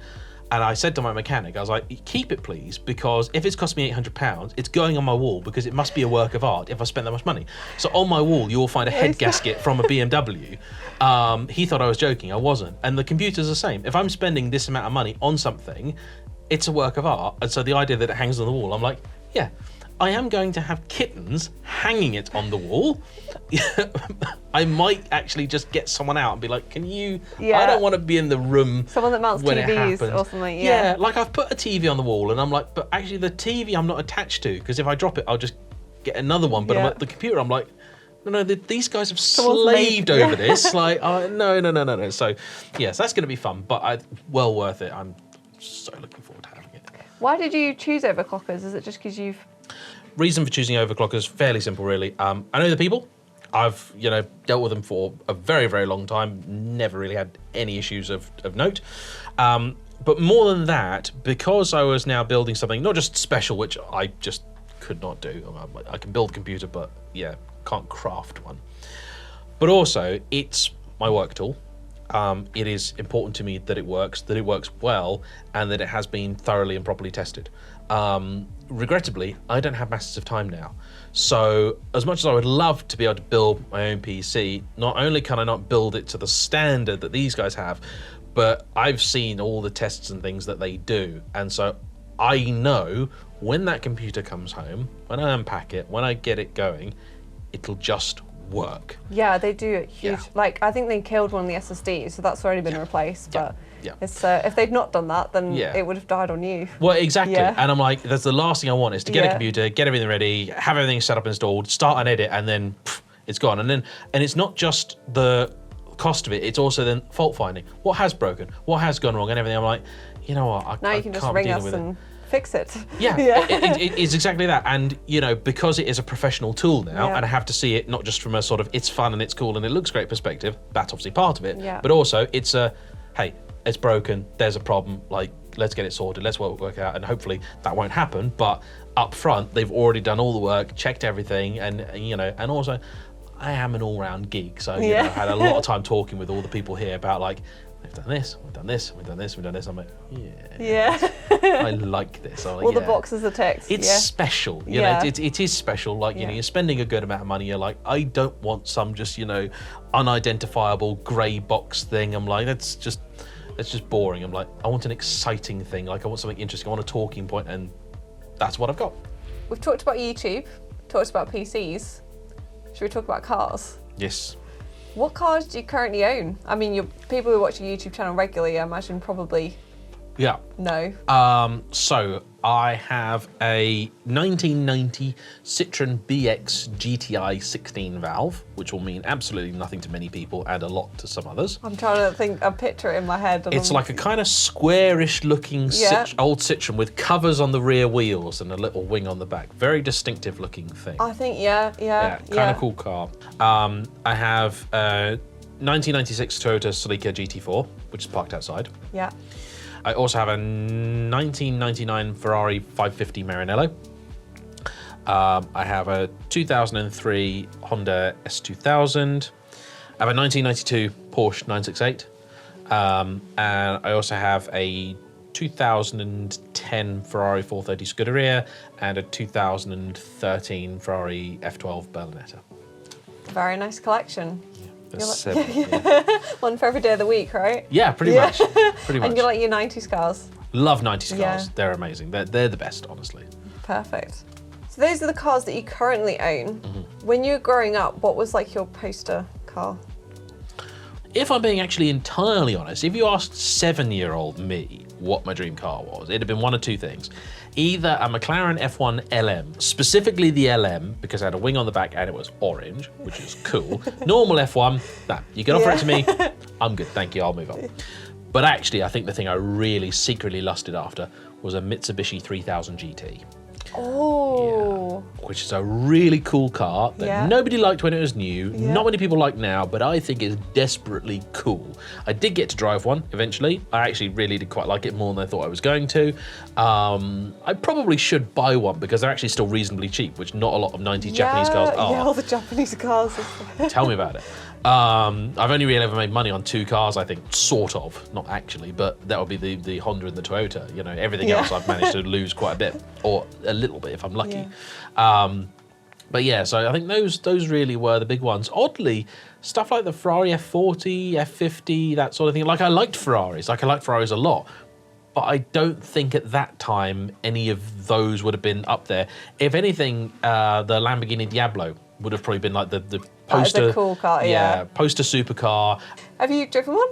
And I said to my mechanic, I was like, keep it please, because if it's cost me £800, it's going on my wall because it must be a work of art if I spent that much money. So on my wall, you will find a head gasket from a BMW. He thought I was joking, I wasn't. And the computer's the same. If I'm spending this amount of money on something, it's a work of art. And so the idea that it hangs on the wall, I'm like, yeah, I am going to have kittens hanging it on the wall. I might actually just get someone out and be like, can you, I don't want to be in the room someone that mounts when TVs it happens. Or something, Yeah, like I've put a TV on the wall and I'm like, but actually the TV I'm not attached to, because if I drop it, I'll just get another one. But I'm like, the computer, I'm like, no, these guys have slaved over this. Like, no. So, yes, that's going to be fun, but well worth it. I'm so looking forward to having it. Why did you choose Overclockers? Is it just because you've... Reason for choosing Overclockers, fairly simple, really. I know the people. I've, you know, dealt with them for a very, very long time. Never really had any issues of note. But more than that, because I was now building something not just special, which I just could not do. I can build a computer, but yeah, can't craft one. But also, it's my work tool. It is important to me that it works well, and that it has been thoroughly and properly tested. Regrettably, I don't have masses of time now. So as much as I would love to be able to build my own PC, not only can I not build it to the standard that these guys have, but I've seen all the tests and things that they do. And so I know when that computer comes home, when I unpack it, when I get it going, it'll just work. Yeah, they do huge. Like, I think they killed one of the SSDs, so that's already been replaced. But it's if they'd not done that, then it would have died on you. Well, exactly. And I'm like, that's the last thing I want is to get a computer, get everything ready, have everything set up, installed, start an edit, and then it's gone. And it's not just the cost of it; it's also then fault finding. What has broken? What has gone wrong? And everything. I'm like, you know what? Now you can just ring us and fix it. It's exactly that. And you know, because it is a professional tool now, and I have to see it not just from a sort of it's fun and it's cool and it looks great perspective. That's obviously part of it. But also, it's a hey, it's broken. There's a problem. Like, let's get it sorted. Let's work it out. And hopefully that won't happen. But up front, they've already done all the work, checked everything, and you know, and also, I am an all-round geek. So you know, I've had a lot of time talking with all the people here about like, we've done this, we've done this, we've done this, we've done this. I'm like, I like this. I'm like, all the boxes are ticked. It's special, you know. It is special. Like you know, you're spending a good amount of money. You're like, I don't want some just unidentifiable grey box thing. I'm like, that's just boring. I'm like, I want an exciting thing. Like I want something interesting. I want a talking point, and that's what I've got. We've talked about YouTube, talked about PCs. Should we talk about cars? Yes. What cars do you currently own? I mean, people who watch your YouTube channel regularly, I imagine, probably Yeah. No. So I have a 1990 Citroen BX GTI 16 valve, which will mean absolutely nothing to many people and a lot to some others. I'm trying to think, I picture it in my head. And It's like a kind of squarish looking old Citroen with covers on the rear wheels and a little wing on the back. Very distinctive looking thing. I think, yeah. Kind of cool car. I have a 1996 Toyota Celica GT4, which is parked outside. Yeah. I also have a 1999 Ferrari 550 Maranello. I have a 2003 Honda S2000. I have a 1992 Porsche 968. And I also have a 2010 Ferrari 430 Scuderia and a 2013 Ferrari F12 Berlinetta. Very nice collection. There's 7. One for every day of the week, right? Yeah, pretty much. Pretty much. And you like your 90s cars? Love 90s cars. Yeah. They're amazing. They're the best, honestly. Perfect. So those are the cars that you currently own. When you were growing up, what was like your poster car? If I'm being actually entirely honest, if you asked 7-year-old me what my dream car was, it'd have been one of two things. Either a McLaren F1 LM, specifically the LM, because it had a wing on the back and it was orange, which is cool. Normal F1, nah, you can offer it to me, I'm good, thank you, I'll move on. But actually, I think the thing I really secretly lusted after was a Mitsubishi 3000 GT. Oh. Yeah, which is a really cool car that nobody liked when it was new, not many people like now, but I think is desperately cool. I did get to drive one eventually. I actually really did quite like it more than I thought I was going to. I probably should buy one because they're actually still reasonably cheap, which not a lot of 90s Japanese cars are. Yeah, all the Japanese cars. Tell me about it. I've only really ever made money on 2 cars, I think, sort of, not actually, but that would be the Honda and the Toyota. You know, everything else I've managed to lose quite a bit, or a little bit if I'm lucky. But yeah, so I think those really were the big ones. Oddly, stuff like the Ferrari F40, F50, that sort of thing. Like I liked Ferraris a lot. But I don't think at that time any of those would have been up there. If anything, the Lamborghini Diablo would have probably been like the poster. That is a cool car, yeah. Poster supercar. Have you driven one?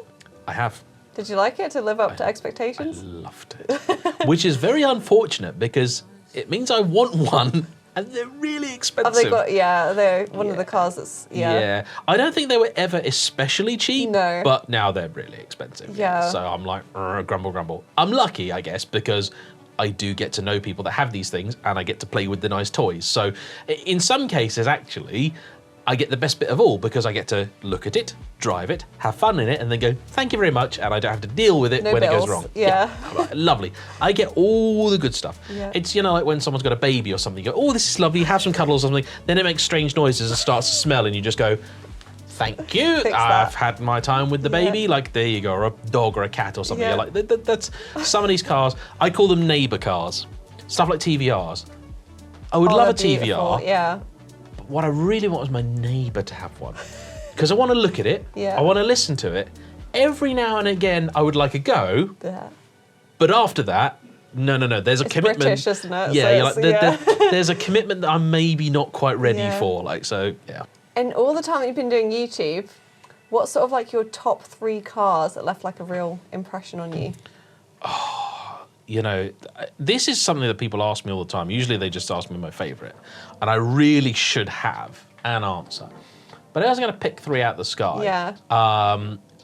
I have. Did you like it? To live up to expectations? I loved it. Which is very unfortunate because it means I want one and they're really expensive. Have they got, they're one of the cars that's, Yeah. I don't think they were ever especially cheap, No. but now they're really expensive. Yeah. So I'm like, grumble. I'm lucky, I guess, because I do get to know people that have these things and I get to play with the nice toys. So in some cases, actually, I get the best bit of all because I get to look at it, drive it, have fun in it, and then go, thank you very much, and I don't have to deal with it when it goes wrong. Yeah. Lovely. I get all the good stuff. Yeah. It's, you know, like when someone's got a baby or something, you go, oh, this is lovely, have some cuddles or something, then it makes strange noises and starts to smell, and you just go, thank you, I've had my time with the baby, like there you go, or a dog or a cat or something. You're like, that's some of these cars, I call them neighbour cars. Stuff like TVRs. I would love a TVR. Yeah. What I really want is my neighbour to have one. Because I want to look at it, I want to listen to it. Every now and again, I would like a go, but after that, no, there's a commitment. British, isn't it? Yeah, So there's a commitment that I'm maybe not quite ready for, like, so, yeah. And all the time that you've been doing YouTube, what's sort of like your top 3 cars that left like a real impression on you? You know, this is something that people ask me all the time. Usually they just ask me my favourite. And I really should have an answer. But I was going to pick 3 out of the sky. Yeah.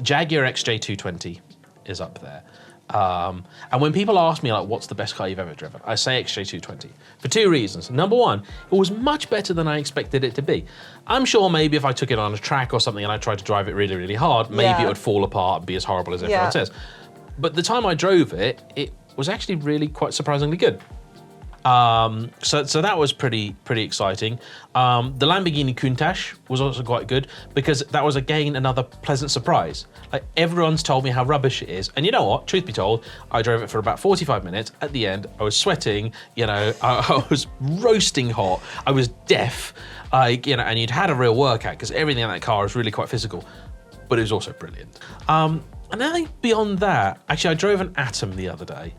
Jaguar XJ220 is up there. And when people ask me, like, what's the best car you've ever driven? I say XJ220 for 2 reasons. Number one, it was much better than I expected it to be. I'm sure maybe if I took it on a track or something and I tried to drive it really, really hard, maybe it would fall apart and be as horrible as everyone says. But the time I drove it, it was actually really quite surprisingly good. So that was pretty exciting. The Lamborghini Countach was also quite good because that was again another pleasant surprise. Like everyone's told me how rubbish it is, and you know what? Truth be told, I drove it for about 45 minutes. At the end, I was sweating. You know, I was roasting hot. I was deaf. And you'd had a real workout because everything in that car is really quite physical, but it was also brilliant. And I think beyond that, actually, I drove an Atom the other day.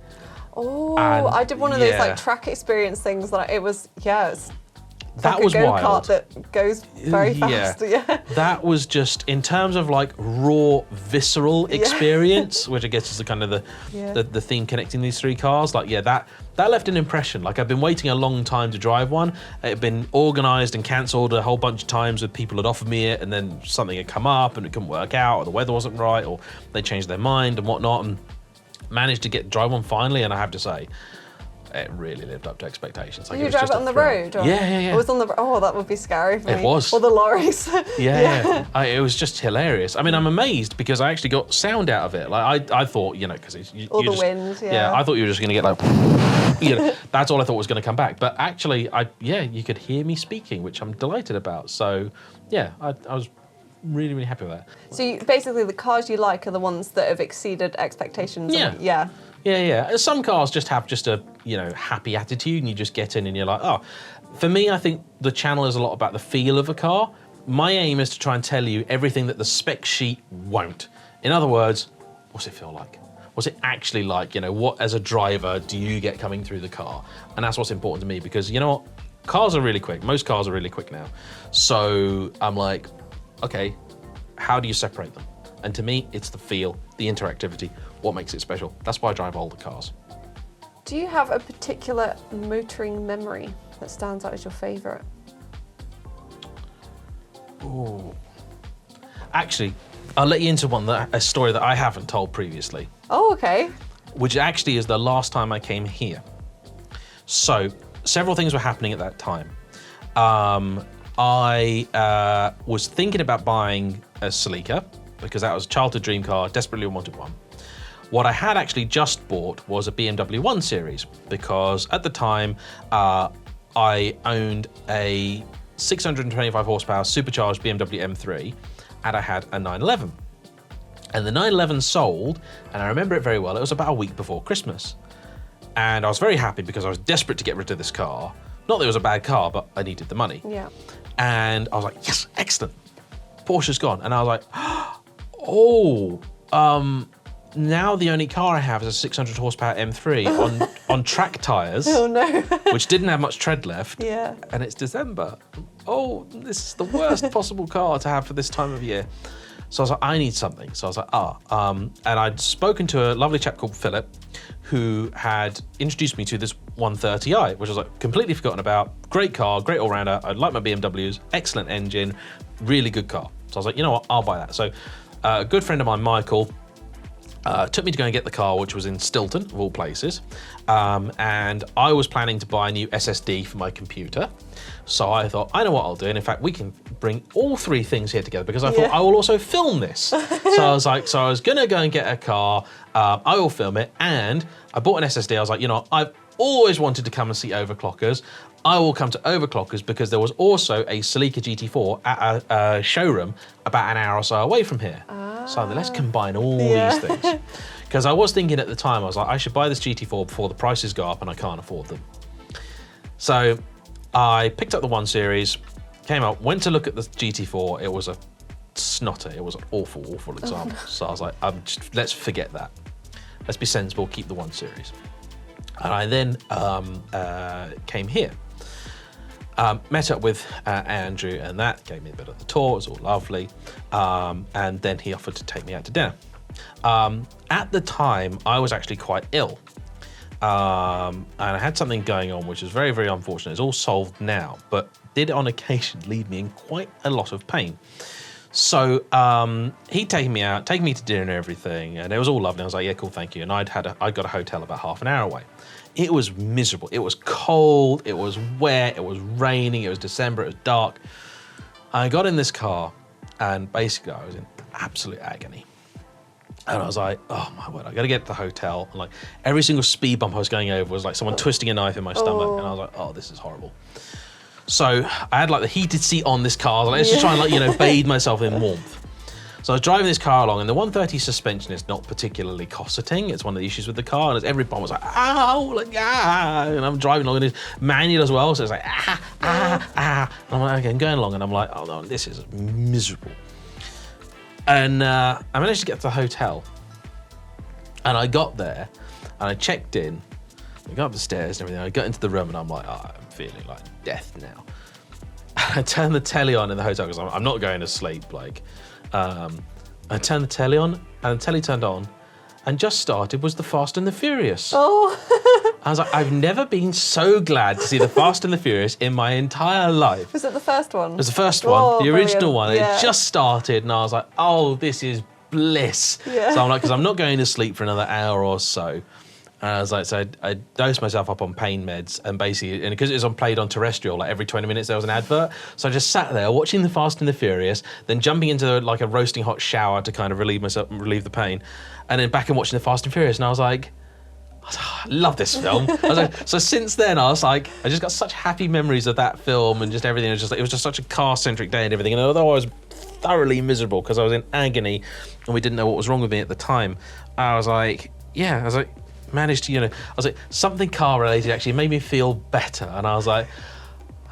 Oh, I did one of those like track experience things. Like it was, that was like a wild. go-kart that goes very fast. Yeah. That was just in terms of like raw, visceral experience, which I guess is the kind of the theme connecting these three cars. Like, that left an impression. Like, I've been waiting a long time to drive one. It had been organised and cancelled a whole bunch of times with people had offered me it, and then something had come up and it couldn't work out, or the weather wasn't right, or they changed their mind and whatnot, and managed to drive one finally. And I have to say, it really lived up to expectations. Like, Did you drive it on the road? Or? Yeah. It was on the. Oh, that would be scary for me. It was. Or the lorries. Yeah. It was just hilarious. I mean, I'm amazed because I actually got sound out of it. Like, I thought, because all the wind. Yeah. I thought you were just going to get like, that's all I thought was going to come back. But actually, you could hear me speaking, which I'm delighted about. So, I was really, really happy with that. So basically, the cars you like are the ones that have exceeded expectations. Yeah. Yeah. Some cars just have a, happy attitude, and you just get in and you're like, oh. For me, I think the channel is a lot about the feel of a car. My aim is to try and tell you everything that the spec sheet won't. In other words, what's it feel like? What's it actually like? What as a driver do you get coming through the car? And that's what's important to me, because you know what? Cars are really quick. Most cars are really quick now. So I'm like, okay, how do you separate them? And to me, it's the feel, the interactivity, what makes it special. That's why I drive older cars. Do you have a particular motoring memory that stands out as your favourite? Oh, actually, I'll let you into a story that I haven't told previously. Oh, okay. Which actually is the last time I came here. So, several things were happening at that time. I was thinking about buying a Celica, because that was a childhood dream car, desperately wanted one. What I had actually just bought was a BMW 1 Series, because at the time I owned a 625 horsepower supercharged BMW M3, and I had a 911. And the 911 sold, and I remember it very well, it was about a week before Christmas. And I was very happy because I was desperate to get rid of this car. Not that it was a bad car, but I needed the money. Yeah. And I was like, yes, excellent. Porsche's gone. And I was like, oh, now the only car I have is a 600 horsepower M3 on track tires. Oh no. Which didn't have much tread left. Yeah. And it's December. Oh, this is the worst possible car to have for this time of year. So I was like, I need something. So I was like, and I'd spoken to a lovely chap called Philip, who had introduced me to this 130i, which I was like completely forgotten about. Great car, great all-rounder. I like my BMWs, excellent engine, really good car. So I was like, you know what, I'll buy that. So a good friend of mine, Michael, took me to go and get the car, which was in Stilton, of all places. And I was planning to buy a new SSD for my computer. So I thought, I know what I'll do. And in fact, we can bring all three things here together, because I thought I will also film this. So I was like, I was going to go and get a car. I will film it. And I bought an SSD. I was like, I've always wanted to come and see Overclockers. I will come to Overclockers, because there was also a Celica GT4 at a showroom about an hour or so away from here. So let's combine all these things. Because I was thinking at the time, I was like, I should buy this GT4 before the prices go up and I can't afford them. So I picked up the 1 Series, came out, went to look at the GT4. It was a snotter. It was an awful, awful example. So I was like, let's forget that. Let's be sensible, keep the 1 Series. And I then came here. Met up with Andrew, and that gave me a bit of the tour. It was all lovely. And then he offered to take me out to dinner. At the time, I was actually quite ill. And I had something going on which was very, very unfortunate. It's all solved now, but did on occasion leave me in quite a lot of pain. So he'd taken me out, taken me to dinner and everything, and it was all lovely. I was like, yeah, cool, thank you. And I'd got a hotel about half an hour away. It was miserable. It was cold, it was wet, it was raining, it was December, it was dark. I got in this car, and basically I was in absolute agony. And I was like, oh my word, I gotta get to the hotel. And like every single speed bump I was going over was like someone twisting a knife in my stomach. And I was like, oh, this is horrible. So I had like the heated seat on this car. Let's just try and bathe myself in warmth. So I was driving this car along, and the 130 suspension is not particularly cosseting. It's one of the issues with the car. And as every bump was like, ow, and I'm driving along, and it's manual as well. So it's like, And I'm like, okay, I'm going along, and I'm like, oh no, this is miserable. And I managed to get to the hotel, and I got there, and I checked in. I got up the stairs and everything. I got into the room, and I'm like, oh, I'm feeling like death now. I turned the telly on in the hotel because I'm not going to sleep. Like, I turned the telly on, and the telly turned on, and just started was the Fast and the Furious. Oh. I was like, I've never been so glad to see the Fast and the Furious in my entire life. Was it the first one? It was the first one, the original one. Yeah. It just started, and I was like, oh, this is bliss. Yeah. So I'm like, because I'm not going to sleep for another hour or so. And I was like, so I dosed myself up on pain meds, and basically, and because it was played on terrestrial, like every 20 minutes there was an advert. So I just sat there watching the Fast and the Furious, then jumping into like a roasting hot shower to kind of relieve the pain, and then back and watching the Fast and Furious, and I was like, I love this film. I was like, so since then, I just got such happy memories of that film and just everything. It was just such a car-centric day and everything. And although I was thoroughly miserable because I was in agony and we didn't know what was wrong with me at the time, I was like, managed to, I was like, something car-related actually made me feel better. And I was like,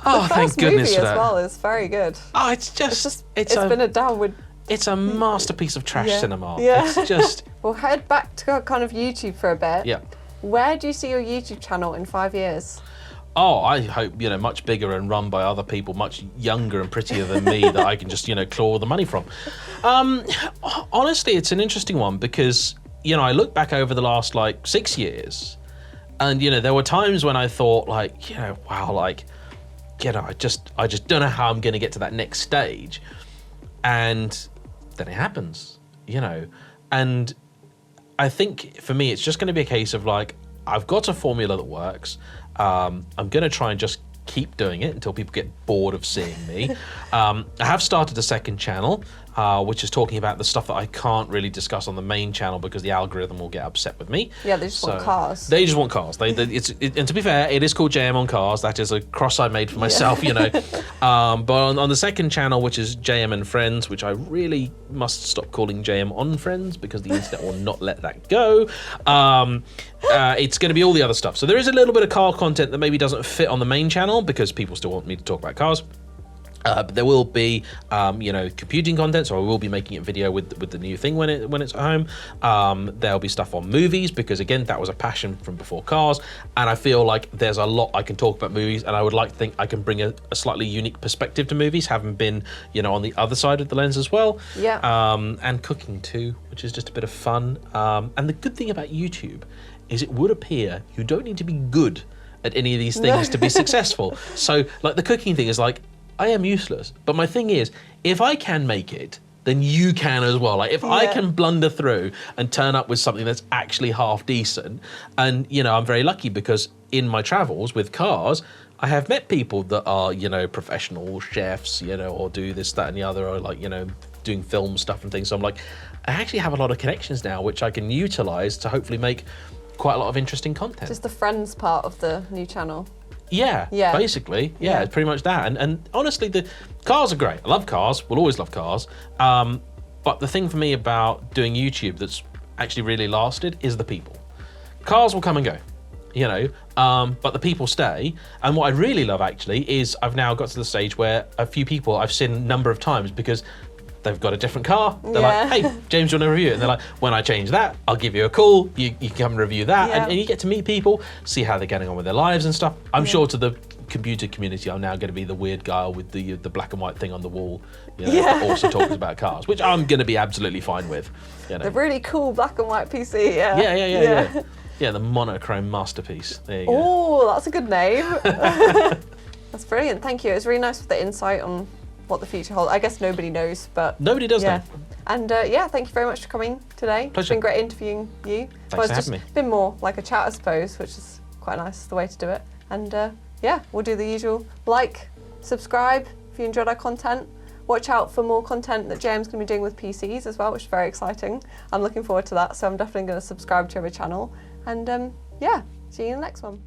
oh, thank goodness for that. The first movie as well is very good. Oh, it's been a downward. It's a masterpiece of trash cinema. Yeah. It's just. We'll head back to kind of YouTube for a bit. Yeah. Where do you see your YouTube channel in 5 years? Oh, I hope, much bigger and run by other people, much younger and prettier than me that I can just, claw all the money from. Honestly, it's an interesting one because, I look back over the last, 6 years and, there were times when I thought, wow, I just don't know how I'm going to get to that next stage. And then it happens, and I think for me, it's just going to be a case of I've got a formula that works. I'm going to try and just keep doing it until people get bored of seeing me. I have started a second channel, which is talking about the stuff that I can't really discuss on the main channel because the algorithm will get upset with me. Yeah, they just want cars. They just want cars. And to be fair, it is called JayEmm on Cars. That is a cross I made for myself, But on the second channel, which is JayEmm and Friends, which I really must stop calling JayEmm on Friends because the internet will not let that go. It's going to be all the other stuff. So there is a little bit of car content that maybe doesn't fit on the main channel because people still want me to talk about cars. But there will be, computing content, so I will be making a video with the new thing when it's at home. There'll be stuff on movies because, again, that was a passion from before cars, and I feel like there's a lot I can talk about movies, and I would like to think I can bring a slightly unique perspective to movies, having been, on the other side of the lens as well. Yeah. And cooking too, which is just a bit of fun. And the good thing about YouTube is it would appear you don't need to be good at any of these things to be successful. So, the cooking thing is I am useless, but my thing is, if I can make it, then you can as well. If I can blunder through and turn up with something that's actually half decent, and I'm very lucky because in my travels with cars, I have met people that are professional chefs, or do this, that, and the other, or doing film stuff and things. So I'm I actually have a lot of connections now, which I can utilize to hopefully make quite a lot of interesting content. Just the friends part of the new channel. Yeah, basically. Yeah, it's pretty much that. And honestly, the cars are great. I love cars. We'll always love cars. But the thing for me about doing YouTube that's actually really lasted is the people. Cars will come and go, but the people stay. And what I really love, actually, is I've now got to the stage where a few people I've seen a number of times because they've got a different car. They're like, hey, James, you want to review it? And they're like, when I change that, I'll give you a call. You can come and review that. And you get to meet people, see how they're getting on with their lives and stuff. I'm sure to the computer community, I'm now going to be the weird guy with the black and white thing on the wall, that also talks about cars, which I'm going to be absolutely fine with. The really cool black and white PC, Yeah, the Monochrome Masterpiece. There you go. Oh, that's a good name. That's brilliant. Thank you. It was really nice with the insight on what the future holds. I guess nobody knows, but nobody does know. And thank you very much for coming today. Pleasure. It's been great interviewing you. Thanks for having me. It's been more like a chat, I suppose, which is quite nice, the way to do it. And we'll do the usual. Subscribe if you enjoyed our content. Watch out for more content that JayEmm's going to be doing with PCs as well, which is very exciting. I'm looking forward to that, so I'm definitely going to subscribe to your channel. And see you in the next one.